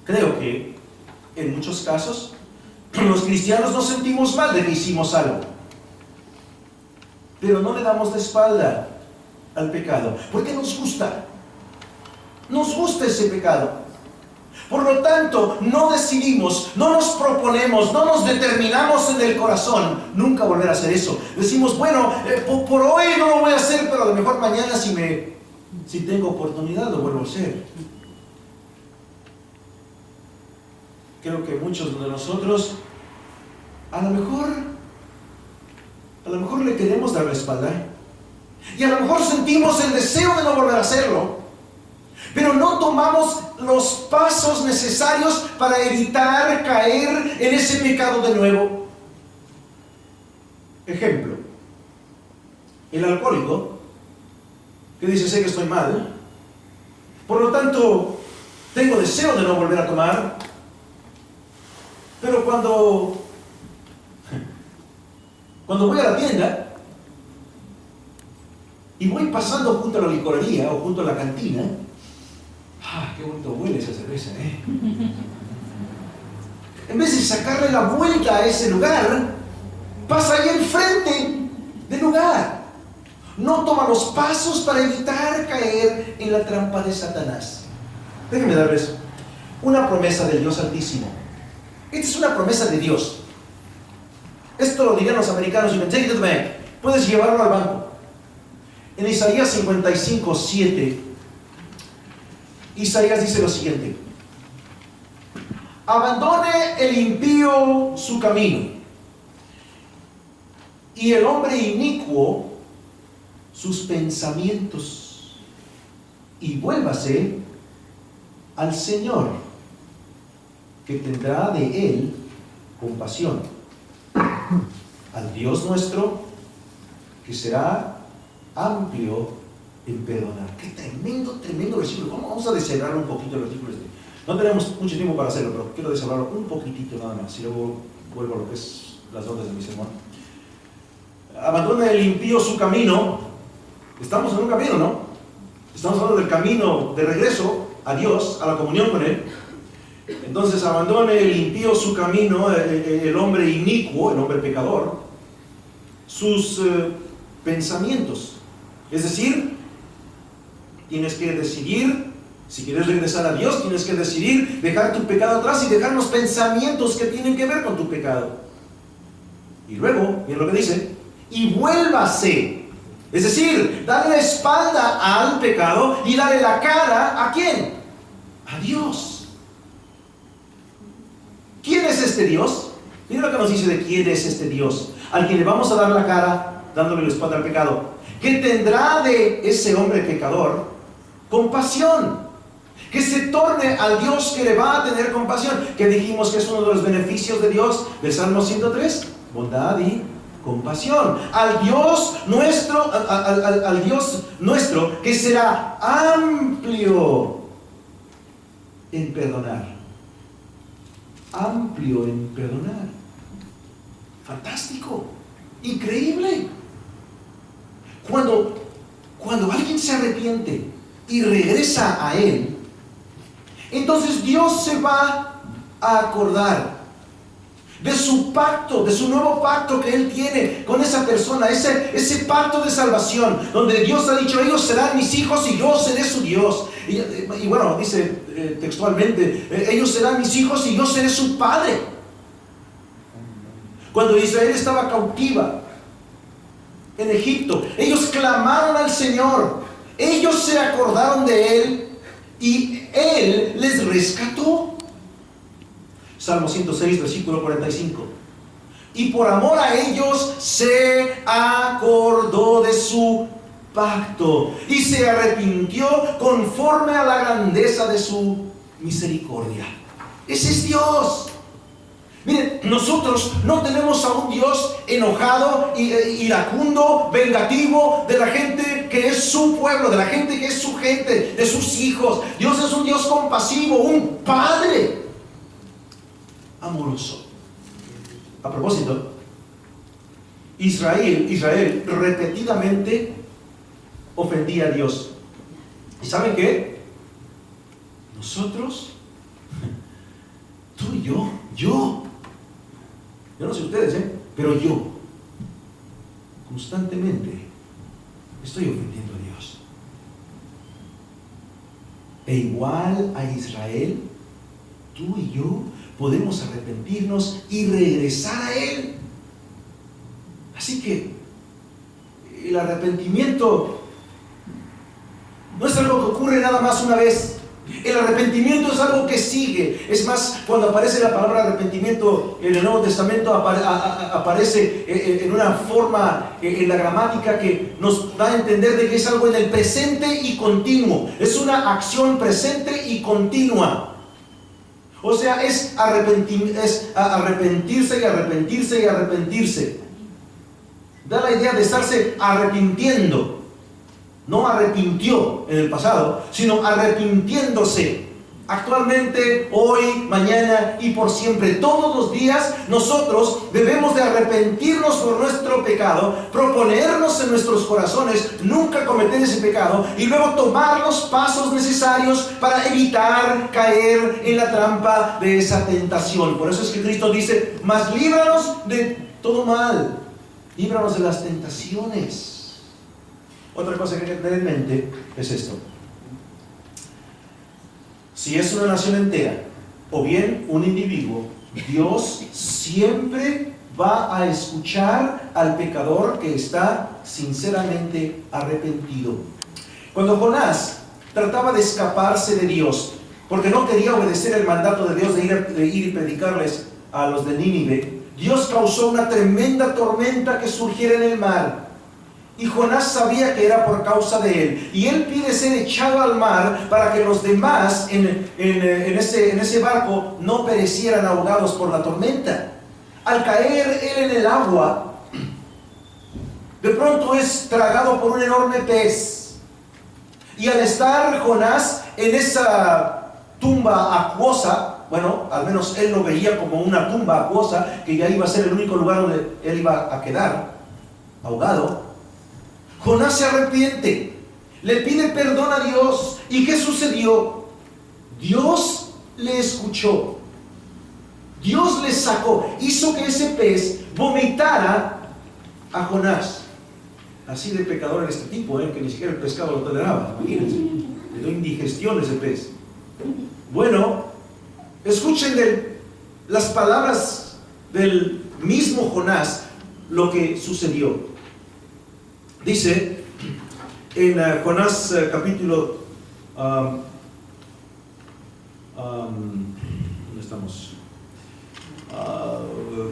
Creo que en muchos casos los cristianos nos sentimos mal de que hicimos algo, pero no le damos la espalda al pecado porque nos gusta ese pecado. Por lo tanto, no decidimos, no nos proponemos, no nos determinamos en el corazón nunca volver a hacer eso. Decimos, bueno, por hoy no lo voy a hacer, pero a lo mejor mañana si tengo oportunidad lo vuelvo a hacer. Creo que muchos de nosotros a lo mejor le queremos dar la espalda y a lo mejor sentimos el deseo de no volver a hacerlo, pero no tomamos los pasos necesarios para evitar caer en ese pecado de nuevo. Ejemplo, el alcohólico que dice, sé que estoy mal, por lo tanto tengo deseo de no volver a tomar, pero cuando voy a la tienda y voy pasando junto a la licorería o junto a la cantina, qué bonito huele esa cerveza, En vez de sacarle la vuelta a ese lugar, pasa ahí enfrente del lugar. No toma los pasos para evitar caer en la trampa de Satanás. Déjenme darles una promesa del Dios Altísimo. Esta es una promesa de Dios. Esto lo dirían los americanos, you can take it to the bank. Puedes llevarlo al banco. En Isaías 55:7, Isaías dice lo siguiente: abandone el impío su camino, y el hombre inicuo sus pensamientos, y vuélvase al Señor, que tendrá de él compasión, al Dios nuestro, que será amplio en perdonar. Qué tremendo versículo. Vamos a deshebrarlo un poquito el versículo este. No tenemos mucho tiempo para hacerlo, pero quiero deshebrarlo un poquitito nada más, y luego vuelvo a lo que es las notas de mi sermón. Abandone el impío su camino. Estamos en un camino, ¿no? Estamos hablando del camino de regreso a Dios, a la comunión con Él. Entonces, abandone el impío su camino, el hombre inicuo, el hombre pecador, sus pensamientos. Es decir, tienes que decidir, si quieres regresar a Dios, tienes que decidir dejar tu pecado atrás y dejar los pensamientos que tienen que ver con tu pecado. Y luego, miren lo que dice, y vuélvase. Es decir, dale la espalda al pecado y dale la cara, ¿a quién? A Dios. ¿Quién es este Dios? Miren lo que nos dice de quién es este Dios, al que le vamos a dar la cara dándole la espalda al pecado. Que tendrá de ese hombre pecador compasión, que se torne al Dios que le va a tener compasión, que dijimos que es uno de los beneficios de Dios del Salmo 103, bondad y compasión. Al Dios nuestro, al Dios nuestro, que será amplio en perdonar. Amplio en perdonar. Fantástico, increíble. Cuando alguien se arrepiente y regresa a Él, entonces Dios se va a acordar de su pacto, de su nuevo pacto que Él tiene con esa persona, ese pacto de salvación, donde Dios ha dicho, ellos serán mis hijos y yo seré su Dios. Y bueno, dice textualmente, ellos serán mis hijos y yo seré su padre. Cuando Israel estaba cautiva en Egipto, ellos clamaron al Señor, ellos se acordaron de Él y Él les rescató. Salmo 106, versículo 45. Y por amor a ellos se acordó de su pacto y se arrepintió conforme a la grandeza de su misericordia. Ese es Dios. Miren, nosotros no tenemos a un Dios enojado, iracundo, vengativo de la gente que es su pueblo, de la gente que es su gente, de sus hijos. Dios es un Dios compasivo, un Padre amoroso. A propósito, Israel repetidamente ofendía a Dios. ¿Y saben qué? Nosotros, tú y yo no sé ustedes, pero yo constantemente estoy ofendiendo a Dios. E igual a Israel, tú y yo podemos arrepentirnos y regresar a Él. Así que el arrepentimiento no es algo que ocurre nada más una vez. El arrepentimiento es algo que sigue. Es más, cuando aparece la palabra arrepentimiento en el Nuevo Testamento, aparece en una forma en la gramática que nos da a entender de que es algo en el presente y continuo. Es una acción presente y continua. O sea, es arrepentirse y arrepentirse y arrepentirse. Da la idea de estarse arrepintiendo. No arrepintió en el pasado, sino arrepintiéndose. Actualmente, hoy, mañana y por siempre, todos los días, nosotros debemos de arrepentirnos por nuestro pecado, proponernos en nuestros corazones nunca cometer ese pecado y luego tomar los pasos necesarios para evitar caer en la trampa de esa tentación. Por eso es que Cristo dice: mas líbranos de todo mal, líbranos de las tentaciones. Otra cosa que hay que tener en mente es esto: si es una nación entera o bien un individuo, Dios siempre va a escuchar al pecador que está sinceramente arrepentido. Cuando Jonás trataba de escaparse de Dios, porque no quería obedecer el mandato de Dios de ir y predicarles a los de Nínive, Dios causó una tremenda tormenta que surgiera en el mar. Y Jonás sabía que era por causa de él. Y él pide ser echado al mar para que los demás en ese barco no perecieran ahogados por la tormenta. Al caer él en el agua, de pronto es tragado por un enorme pez. Y al estar Jonás en esa tumba acuosa, bueno, al menos él lo veía como una tumba acuosa, que ya iba a ser el único lugar donde él iba a quedar ahogado, Jonás se arrepiente, le pide perdón a Dios. ¿Y qué sucedió? Dios le escuchó. Dios le sacó, hizo que ese pez vomitara a Jonás. Así de pecador era este tipo, que ni siquiera el pescado lo toleraba. Imagínense, le dio indigestión ese pez. Bueno, escuchen las palabras del mismo Jonás lo que sucedió. Dice en Jonás capítulo ¿dónde estamos?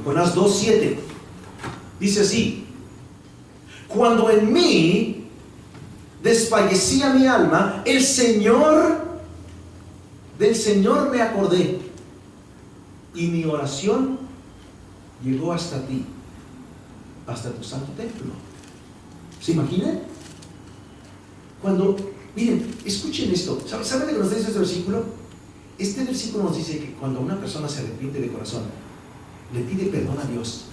Jonás 2:7 dice así: cuando en mí desfallecía mi alma, del Señor me acordé, y mi oración llegó hasta ti, hasta tu santo templo. ¿Se imaginan? Miren, escuchen esto. ¿Saben de qué nos dice este versículo? Este versículo nos dice que cuando una persona se arrepiente de corazón, le pide perdón a Dios,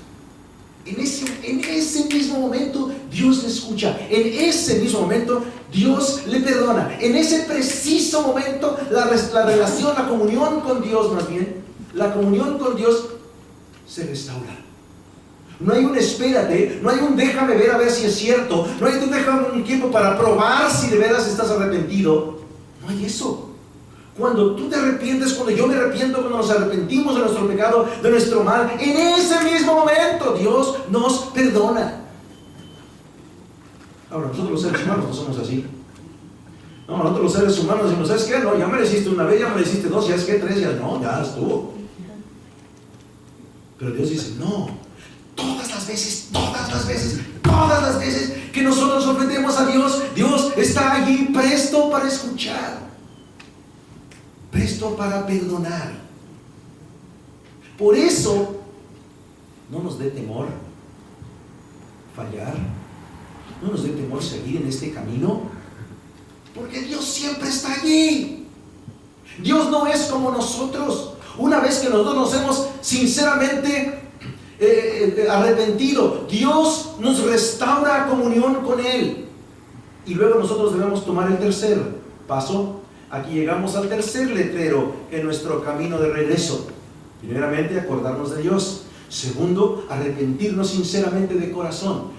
en ese mismo momento Dios le escucha. En ese mismo momento Dios le perdona. En ese preciso momento la relación, la comunión con Dios, más bien, la comunión con Dios se restaura. No hay un espérate, no hay un déjame ver a ver si es cierto, no hay un déjame un tiempo para probar si de veras estás arrepentido. No hay eso. Cuando tú te arrepientes, cuando yo me arrepiento, cuando nos arrepentimos de nuestro pecado, de nuestro mal, en ese mismo momento Dios nos perdona. Ahora, nosotros los seres humanos no somos así. No, nosotros los seres humanos decimos: ¿sabes qué? No, ya mereciste una vez, ya mereciste dos, ya es que tres, ya no, ya estuvo. Pero Dios dice: no. Todas las veces que nosotros ofendemos a Dios, Dios está allí presto para escuchar, presto para perdonar. Por eso, no nos dé temor fallar, no nos dé temor seguir en este camino, porque Dios siempre está allí. Dios no es como nosotros. Una vez que nosotros nos hemos sinceramente arrepentido, Dios nos restaura comunión con Él. Y luego nosotros debemos tomar el tercer paso. Aquí llegamos al tercer letrero en nuestro camino de regreso. Primeramente, acordarnos de Dios. Segundo, arrepentirnos sinceramente de corazón.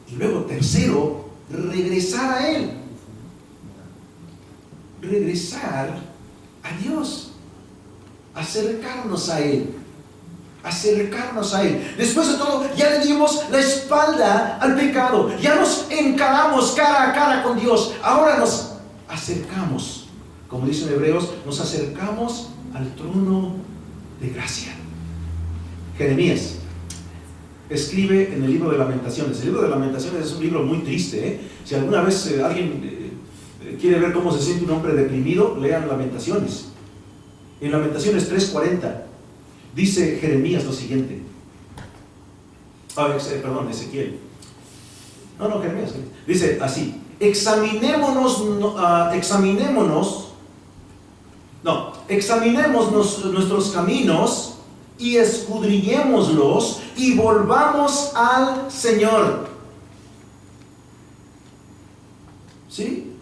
Y luego, tercero, regresar a Él. Regresar a Dios. acercarnos a Él. Acercarnos a Él. Después de todo, ya le dimos la espalda al pecado. Ya nos encaramos cara a cara con Dios. Ahora nos acercamos. Como dicen Hebreos, nos acercamos al trono de gracia. Jeremías escribe en el libro de Lamentaciones. El libro de Lamentaciones es un libro muy triste, ¿eh? Si alguna vez alguien quiere ver cómo se siente un hombre deprimido, lean Lamentaciones. En Lamentaciones 3:40 dice Jeremías lo siguiente. Perdón, Ezequiel. Jeremías. Dice así: examinemos nuestros caminos y escudriñémoslos y volvamos al Señor. ¿Sí?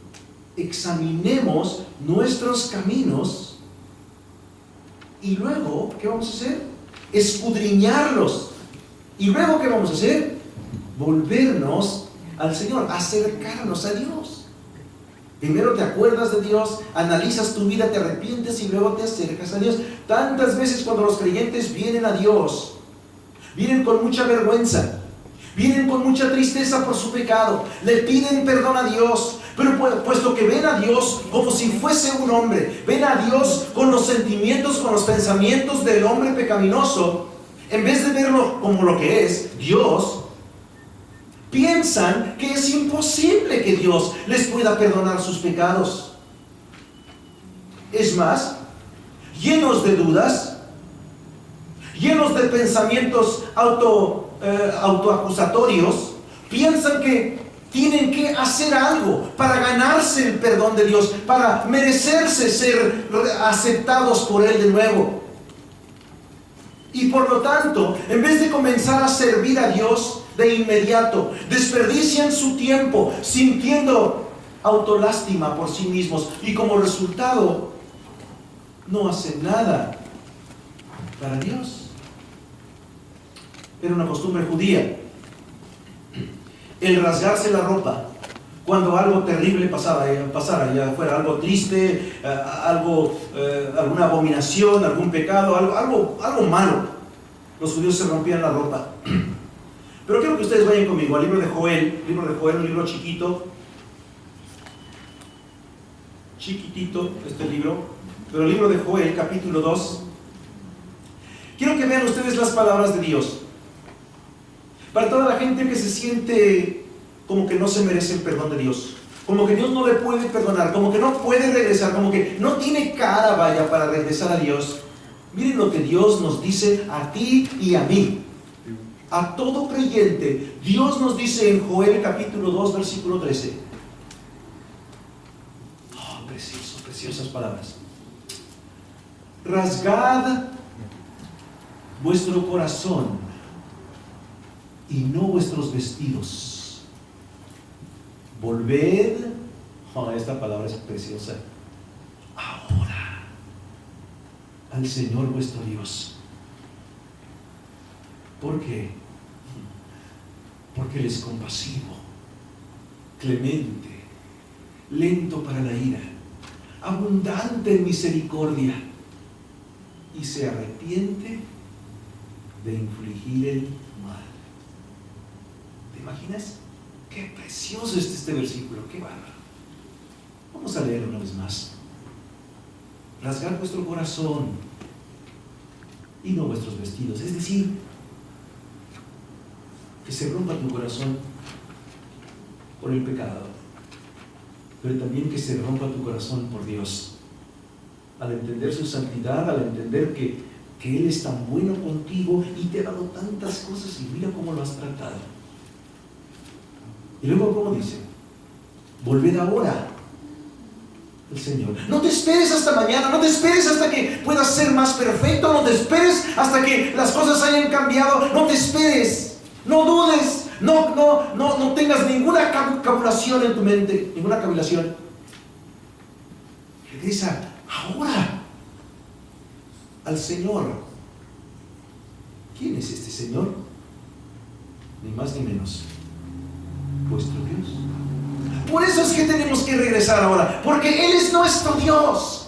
Examinemos nuestros caminos y luego, ¿qué vamos a hacer? Escudriñarlos. Y luego, ¿qué vamos a hacer? Volvernos al Señor, acercarnos a Dios. Primero te acuerdas de Dios, analizas tu vida, te arrepientes y luego te acercas a Dios. Tantas veces cuando los creyentes vienen a Dios, vienen con mucha vergüenza, vienen con mucha tristeza por su pecado, le piden perdón a Dios, pero puesto que ven a Dios como si fuese un hombre, ven a Dios con los sentimientos, con los pensamientos del hombre pecaminoso, en vez de verlo como lo que es, Dios, piensan que es imposible que Dios les pueda perdonar sus pecados. Es más, llenos de dudas, llenos de pensamientos autoacusatorios, piensan que tienen que hacer algo para ganarse el perdón de Dios, para merecerse ser aceptados por Él de nuevo. Y por lo tanto, en vez de comenzar a servir a Dios de inmediato, desperdician su tiempo sintiendo autolástima por sí mismos y como resultado no hacen nada para Dios. Era una costumbre judía el rasgarse la ropa cuando algo terrible pasara, ya fuera algo triste, alguna abominación, algún pecado, algo malo. Los judíos se rompían la ropa. Pero quiero que ustedes vayan conmigo al libro de Joel, un libro chiquitito, este libro, pero el libro de Joel, capítulo 2. Quiero que vean ustedes las palabras de Dios. Para toda la gente que se siente como que no se merece el perdón de Dios, como que Dios no le puede perdonar, como que no puede regresar, como que no tiene cara, vaya, para regresar a Dios. Miren lo que Dios nos dice a ti y a mí. A todo creyente, Dios nos dice en Joel capítulo 2, versículo 13. Oh, preciosas palabras. Rasgad vuestro corazón y no vuestros vestidos. Volved, esta palabra es preciosa, ahora al Señor vuestro Dios. ¿Por qué? Porque Él es compasivo, clemente, lento para la ira, abundante en misericordia y se arrepiente de infligir el mal. ¿Te imaginas? Qué precioso es este versículo, qué bárbaro. Vamos a leerlo una vez más. Rasgar vuestro corazón y no vuestros vestidos, es decir, que se rompa tu corazón por el pecado, pero también que se rompa tu corazón por Dios, al entender su santidad, al entender que Él es tan bueno contigo y te ha dado tantas cosas y mira cómo lo has tratado. Y luego, ¿cómo dice? Volved ahora al Señor. No te esperes hasta mañana, no te esperes hasta que puedas ser más perfecto, no te esperes hasta que las cosas hayan cambiado, no te esperes, no dudes, no tengas ninguna cavilación en tu mente, ninguna cavilación. Regresa ahora al Señor. ¿Quién es este Señor? Ni más ni menos, vuestro Dios. Por eso es que tenemos que regresar ahora, porque Él es nuestro Dios.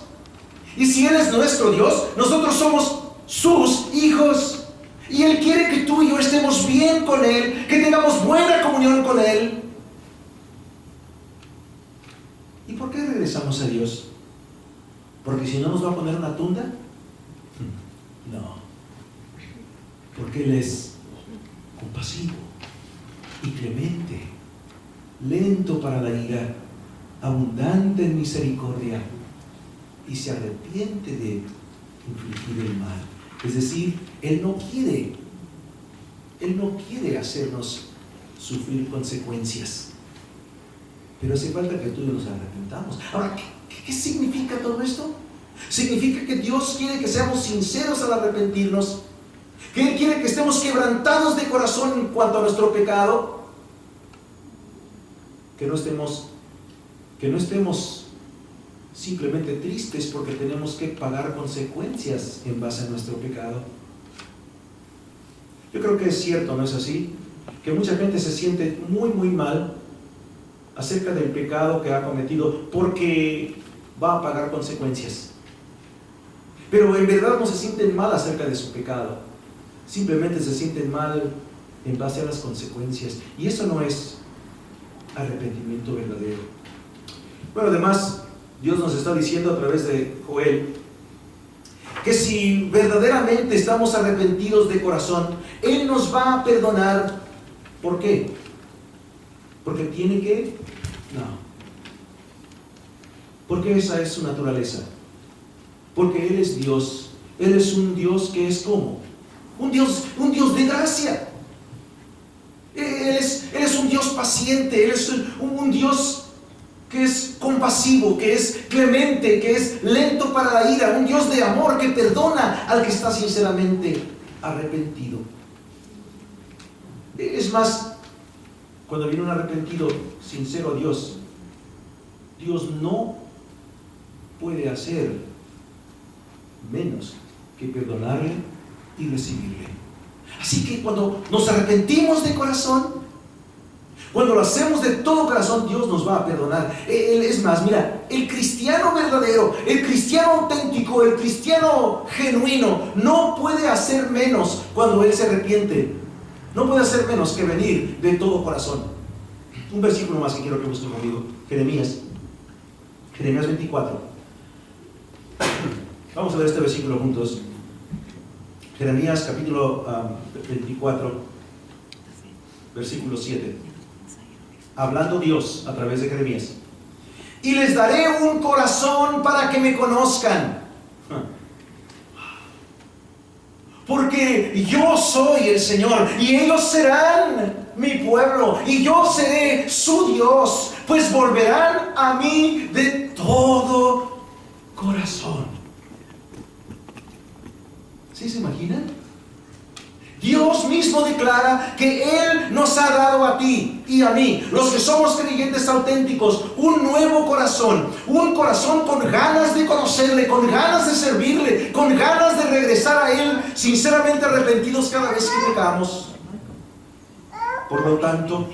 Y si Él es nuestro Dios, nosotros somos sus hijos. Y Él quiere que tú y yo estemos bien con Él, que tengamos buena comunión con Él. ¿Y por qué regresamos a Dios? ¿Porque si no nos va a poner una tunda? No. Porque Él es compasivo y clemente, lento para la ira, abundante en misericordia, y se arrepiente de infligir el mal. Es decir, Él no quiere hacernos sufrir consecuencias, pero hace falta que tú y yo nos arrepentamos. Ahora, ¿qué significa todo esto? Significa que Dios quiere que seamos sinceros al arrepentirnos, que Él quiere que estemos quebrantados de corazón en cuanto a nuestro pecado, que no estemos simplemente tristes porque tenemos que pagar consecuencias en base a nuestro pecado. Yo creo que es cierto, ¿no es así? Que mucha gente se siente muy, muy mal acerca del pecado que ha cometido porque va a pagar consecuencias. Pero en verdad no se sienten mal acerca de su pecado. Simplemente se sienten mal en base a las consecuencias. Y eso no es arrepentimiento verdadero. Bueno, además, Dios nos está diciendo a través de Joel que si verdaderamente estamos arrepentidos de corazón, Él nos va a perdonar. ¿Por qué? ¿Porque tiene que? No. Porque esa es su naturaleza. Porque Él es Dios. Él es un Dios que es ¿cómo? Un Dios de gracia. Él es un Dios paciente. Él es un Dios que es compasivo, que es clemente, que es lento para la ira, un Dios de amor que perdona al que está sinceramente arrepentido. Es más, cuando viene un arrepentido sincero a Dios, Dios no puede hacer menos que perdonarle y recibirle. Así que cuando nos arrepentimos de corazón, cuando lo hacemos de todo corazón, Dios nos va a perdonar. Es más, mira, el cristiano verdadero, el cristiano auténtico, el cristiano genuino, no puede hacer menos cuando él se arrepiente. No puede hacer menos que venir de todo corazón. Un versículo más que quiero que busquen conmigo. Jeremías 24. Vamos a ver este versículo juntos. Jeremías capítulo 24, versículo 7. Hablando Dios a través de Jeremías. Y les daré un corazón para que me conozcan. Porque yo soy el Señor y ellos serán mi pueblo y yo seré su Dios, pues volverán a mí de todo corazón. ¿Sí se imaginan? Dios mismo declara que Él nos ha dado a ti y a mí, los que somos creyentes auténticos, un nuevo corazón, un corazón con ganas de conocerle, con ganas de servirle, con ganas de regresar a Él, sinceramente arrepentidos cada vez que pecamos. Por lo tanto,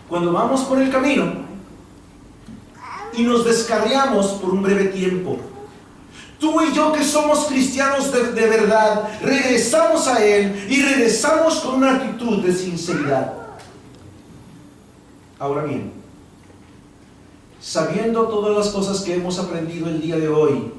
cuando vamos por el camino y nos descarriamos por un breve tiempo, tú y yo que somos cristianos de verdad, regresamos a Él y regresamos con una actitud de sinceridad. Ahora bien, sabiendo todas las cosas que hemos aprendido el día de hoy,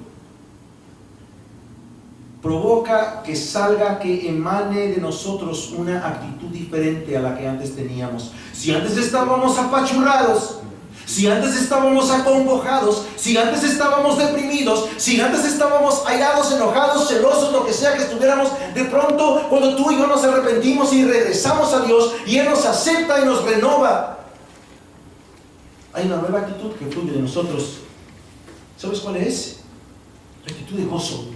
provoca que salga, que emane de nosotros una actitud diferente a la que antes teníamos. Si antes estábamos apachurrados, si antes estábamos acongojados, si antes estábamos deprimidos, si antes estábamos airados, enojados, celosos, lo que sea que estuviéramos, de pronto cuando tú y yo nos arrepentimos y regresamos a Dios y Él nos acepta y nos renova, hay una nueva actitud que fluye de nosotros. ¿Sabes cuál es? La actitud de gozo.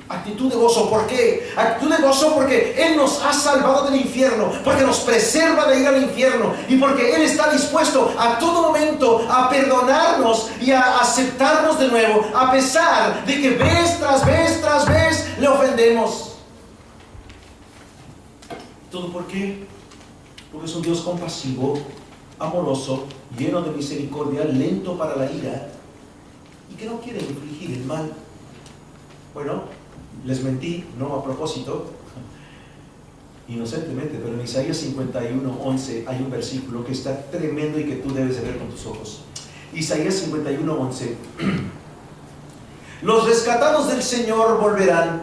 Actitud de gozo, ¿por qué? Actitud de gozo porque Él nos ha salvado del infierno, porque nos preserva de ir al infierno y porque Él está dispuesto a todo momento a perdonarnos y a aceptarnos de nuevo, a pesar de que vez tras vez tras vez le ofendemos. ¿Todo por qué? Porque es un Dios compasivo, amoroso, lleno de misericordia, lento para la ira y que no quiere infligir el mal. Bueno, les mentí, no a propósito, inocentemente, pero en Isaías 51:11 hay un versículo que está tremendo y que tú debes de ver con tus ojos. Isaías 51:11. Los rescatados del Señor volverán.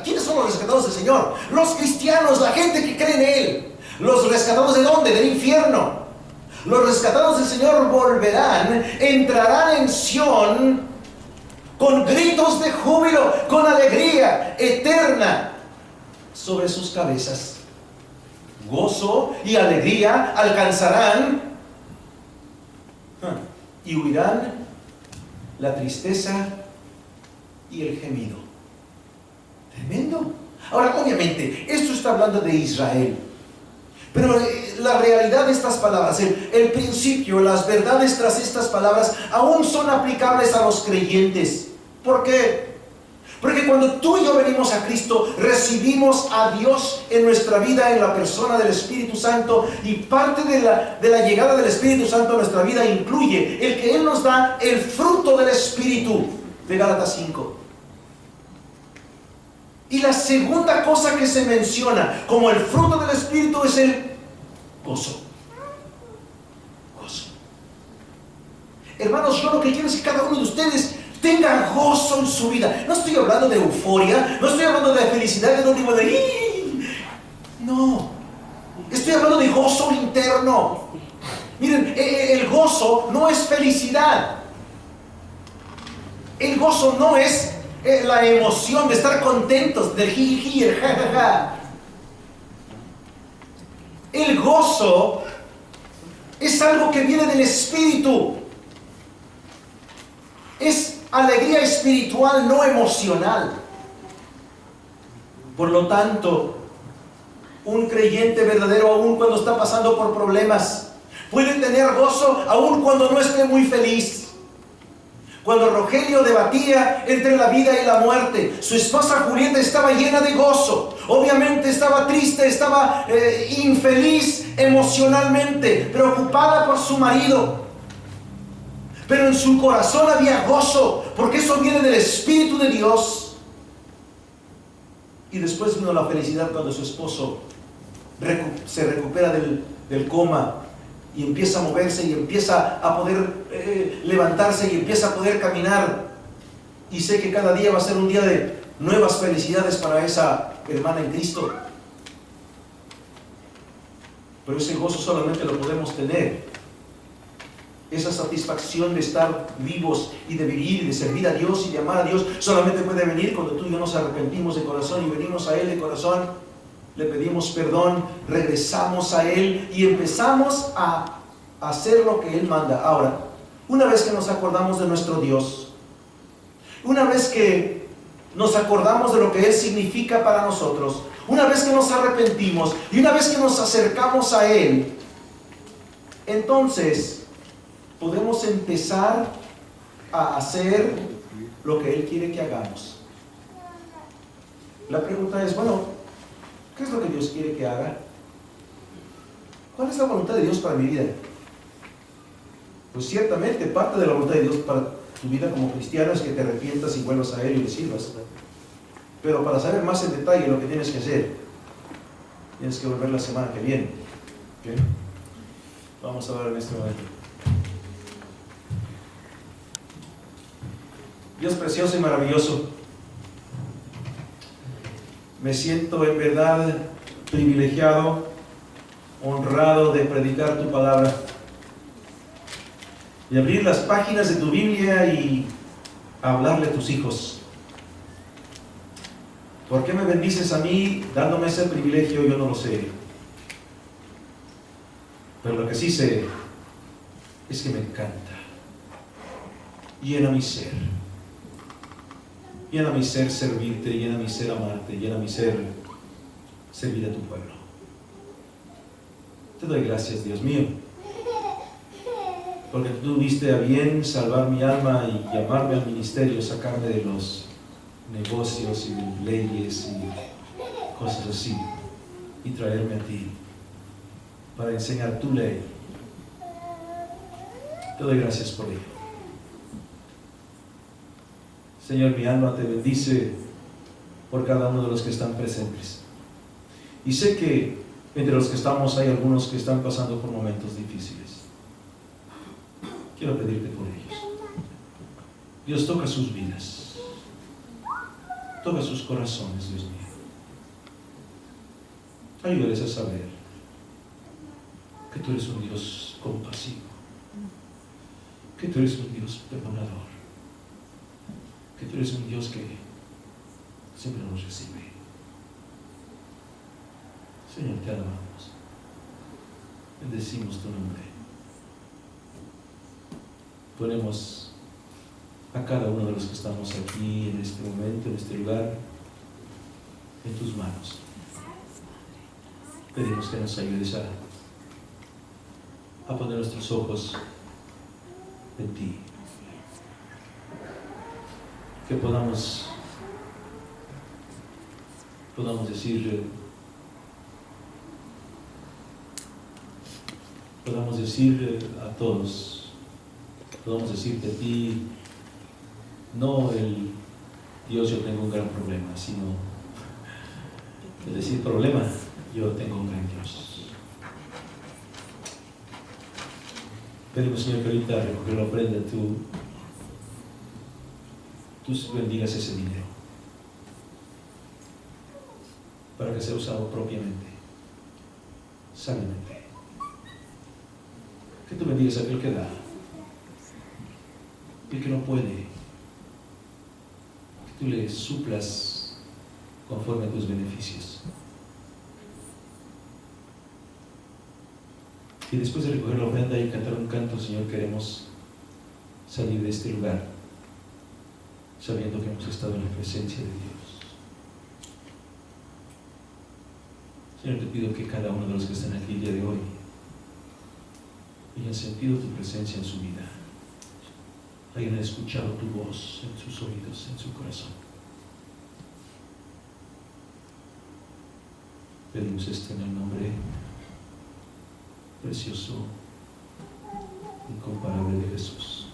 ¿Quiénes son los rescatados del Señor? Los cristianos, la gente que cree en Él. ¿Los rescatados de dónde? Del infierno. Los rescatados del Señor volverán, entrarán en Sión con gritos de júbilo, con alegría eterna sobre sus cabezas. Gozo y alegría alcanzarán y huirán la tristeza y el gemido. Tremendo. Ahora, obviamente, esto está hablando de Israel. Pero la realidad de estas palabras, el principio, las verdades tras estas palabras, aún son aplicables a los creyentes. ¿Por qué? Porque cuando tú y yo venimos a Cristo, recibimos a Dios en nuestra vida, en la persona del Espíritu Santo, y parte de la llegada del Espíritu Santo a nuestra vida incluye el que Él nos da el fruto del Espíritu, de Gálatas 5. Y la segunda cosa que se menciona como el fruto del Espíritu es el gozo. Gozo. Hermanos, yo lo que quiero es que cada uno de ustedes tenga gozo en su vida. No estoy hablando de euforia, no estoy hablando de felicidad, de un tipo de... No, estoy hablando de gozo interno. Miren, el gozo no es felicidad. El gozo no es la emoción de estar contentos, del jiji, el jajaja. El gozo es algo que viene del Espíritu. Es alegría espiritual, no emocional. Por lo tanto, un creyente verdadero, aun cuando está pasando por problemas, puede tener gozo aun cuando no esté muy feliz. Cuando Rogelio debatía entre la vida y la muerte, su esposa Julieta estaba llena de gozo. Obviamente estaba triste, estaba infeliz emocionalmente, preocupada por su marido. Pero en su corazón había gozo, porque eso viene del Espíritu de Dios. Y después vino la felicidad cuando su esposo se recupera del coma y empieza a moverse y empieza a poder levantarse y empieza a poder caminar. Y sé que cada día va a ser un día de nuevas felicidades para esa hermana en Cristo. Pero ese gozo solamente lo podemos tener. Esa satisfacción de estar vivos y de vivir y de servir a Dios y de amar a Dios solamente puede venir cuando tú y yo nos arrepentimos de corazón y venimos a Él de corazón. Le pedimos perdón, regresamos a Él y empezamos a hacer lo que Él manda. Ahora, una vez que nos acordamos de nuestro Dios, una vez que nos acordamos de lo que Él significa para nosotros, una vez que nos arrepentimos y una vez que nos acercamos a Él, entonces podemos empezar a hacer lo que Él quiere que hagamos. La pregunta es, bueno, ¿qué es lo que Dios quiere que haga? ¿Cuál es la voluntad de Dios para mi vida? Pues ciertamente parte de la voluntad de Dios para tu vida como cristiano es que te arrepientas y vuelvas a Él y le sirvas. Pero para saber más en detalle lo que tienes que hacer, tienes que volver la semana que viene. ¿Okay? Vamos a ver en este momento. Dios precioso y maravilloso, me siento en verdad privilegiado, honrado de predicar tu palabra, de abrir las páginas de tu Biblia y hablarle a tus hijos. ¿Por qué me bendices a mí dándome ese privilegio? Yo no lo sé. Pero lo que sí sé es que me encanta. Llena mi ser. Llena mi ser servirte, llena mi ser amarte, llena mi ser servir a tu pueblo. Te doy gracias, Dios mío, porque tú diste a bien salvar mi alma y llamarme al ministerio, sacarme de los negocios y de leyes y cosas así, y traerme a ti para enseñar tu ley. Te doy gracias por ello. Señor, mi alma te bendice por cada uno de los que están presentes. Y sé que entre los que estamos hay algunos que están pasando por momentos difíciles. Quiero pedirte por ellos. Dios, toca sus vidas. Toca sus corazones, Dios mío. Ayúdales a saber que tú eres un Dios compasivo, que tú eres un Dios perdonador, que tú eres un Dios que siempre nos recibe. Señor, te alabamos, bendecimos tu nombre. Ponemos a cada uno de los que estamos aquí en este momento, en este lugar, en tus manos. Pedimos que nos ayudes a poner nuestros ojos en ti. Que podamos decir a todos, podamos decirte a ti, no el Dios, yo tengo un gran problema, sino el decir problema, yo tengo un gran Dios. Pedimos, Señor, que ahorita recoger la ofrenda, tú bendigas ese dinero para que sea usado propiamente, sabiamente. Que tú bendigas a aquel que da, el que no puede, que tú le suplas conforme a tus beneficios. Y después de recoger la ofrenda y cantar un canto, Señor, queremos salir de este lugar sabiendo que hemos estado en la presencia de Dios. Señor, te pido que cada uno de los que están aquí el día de hoy hayan sentido tu presencia en su vida, hayan escuchado tu voz en sus oídos, en su corazón. Pedimos esto en el nombre precioso, incomparable de Jesús.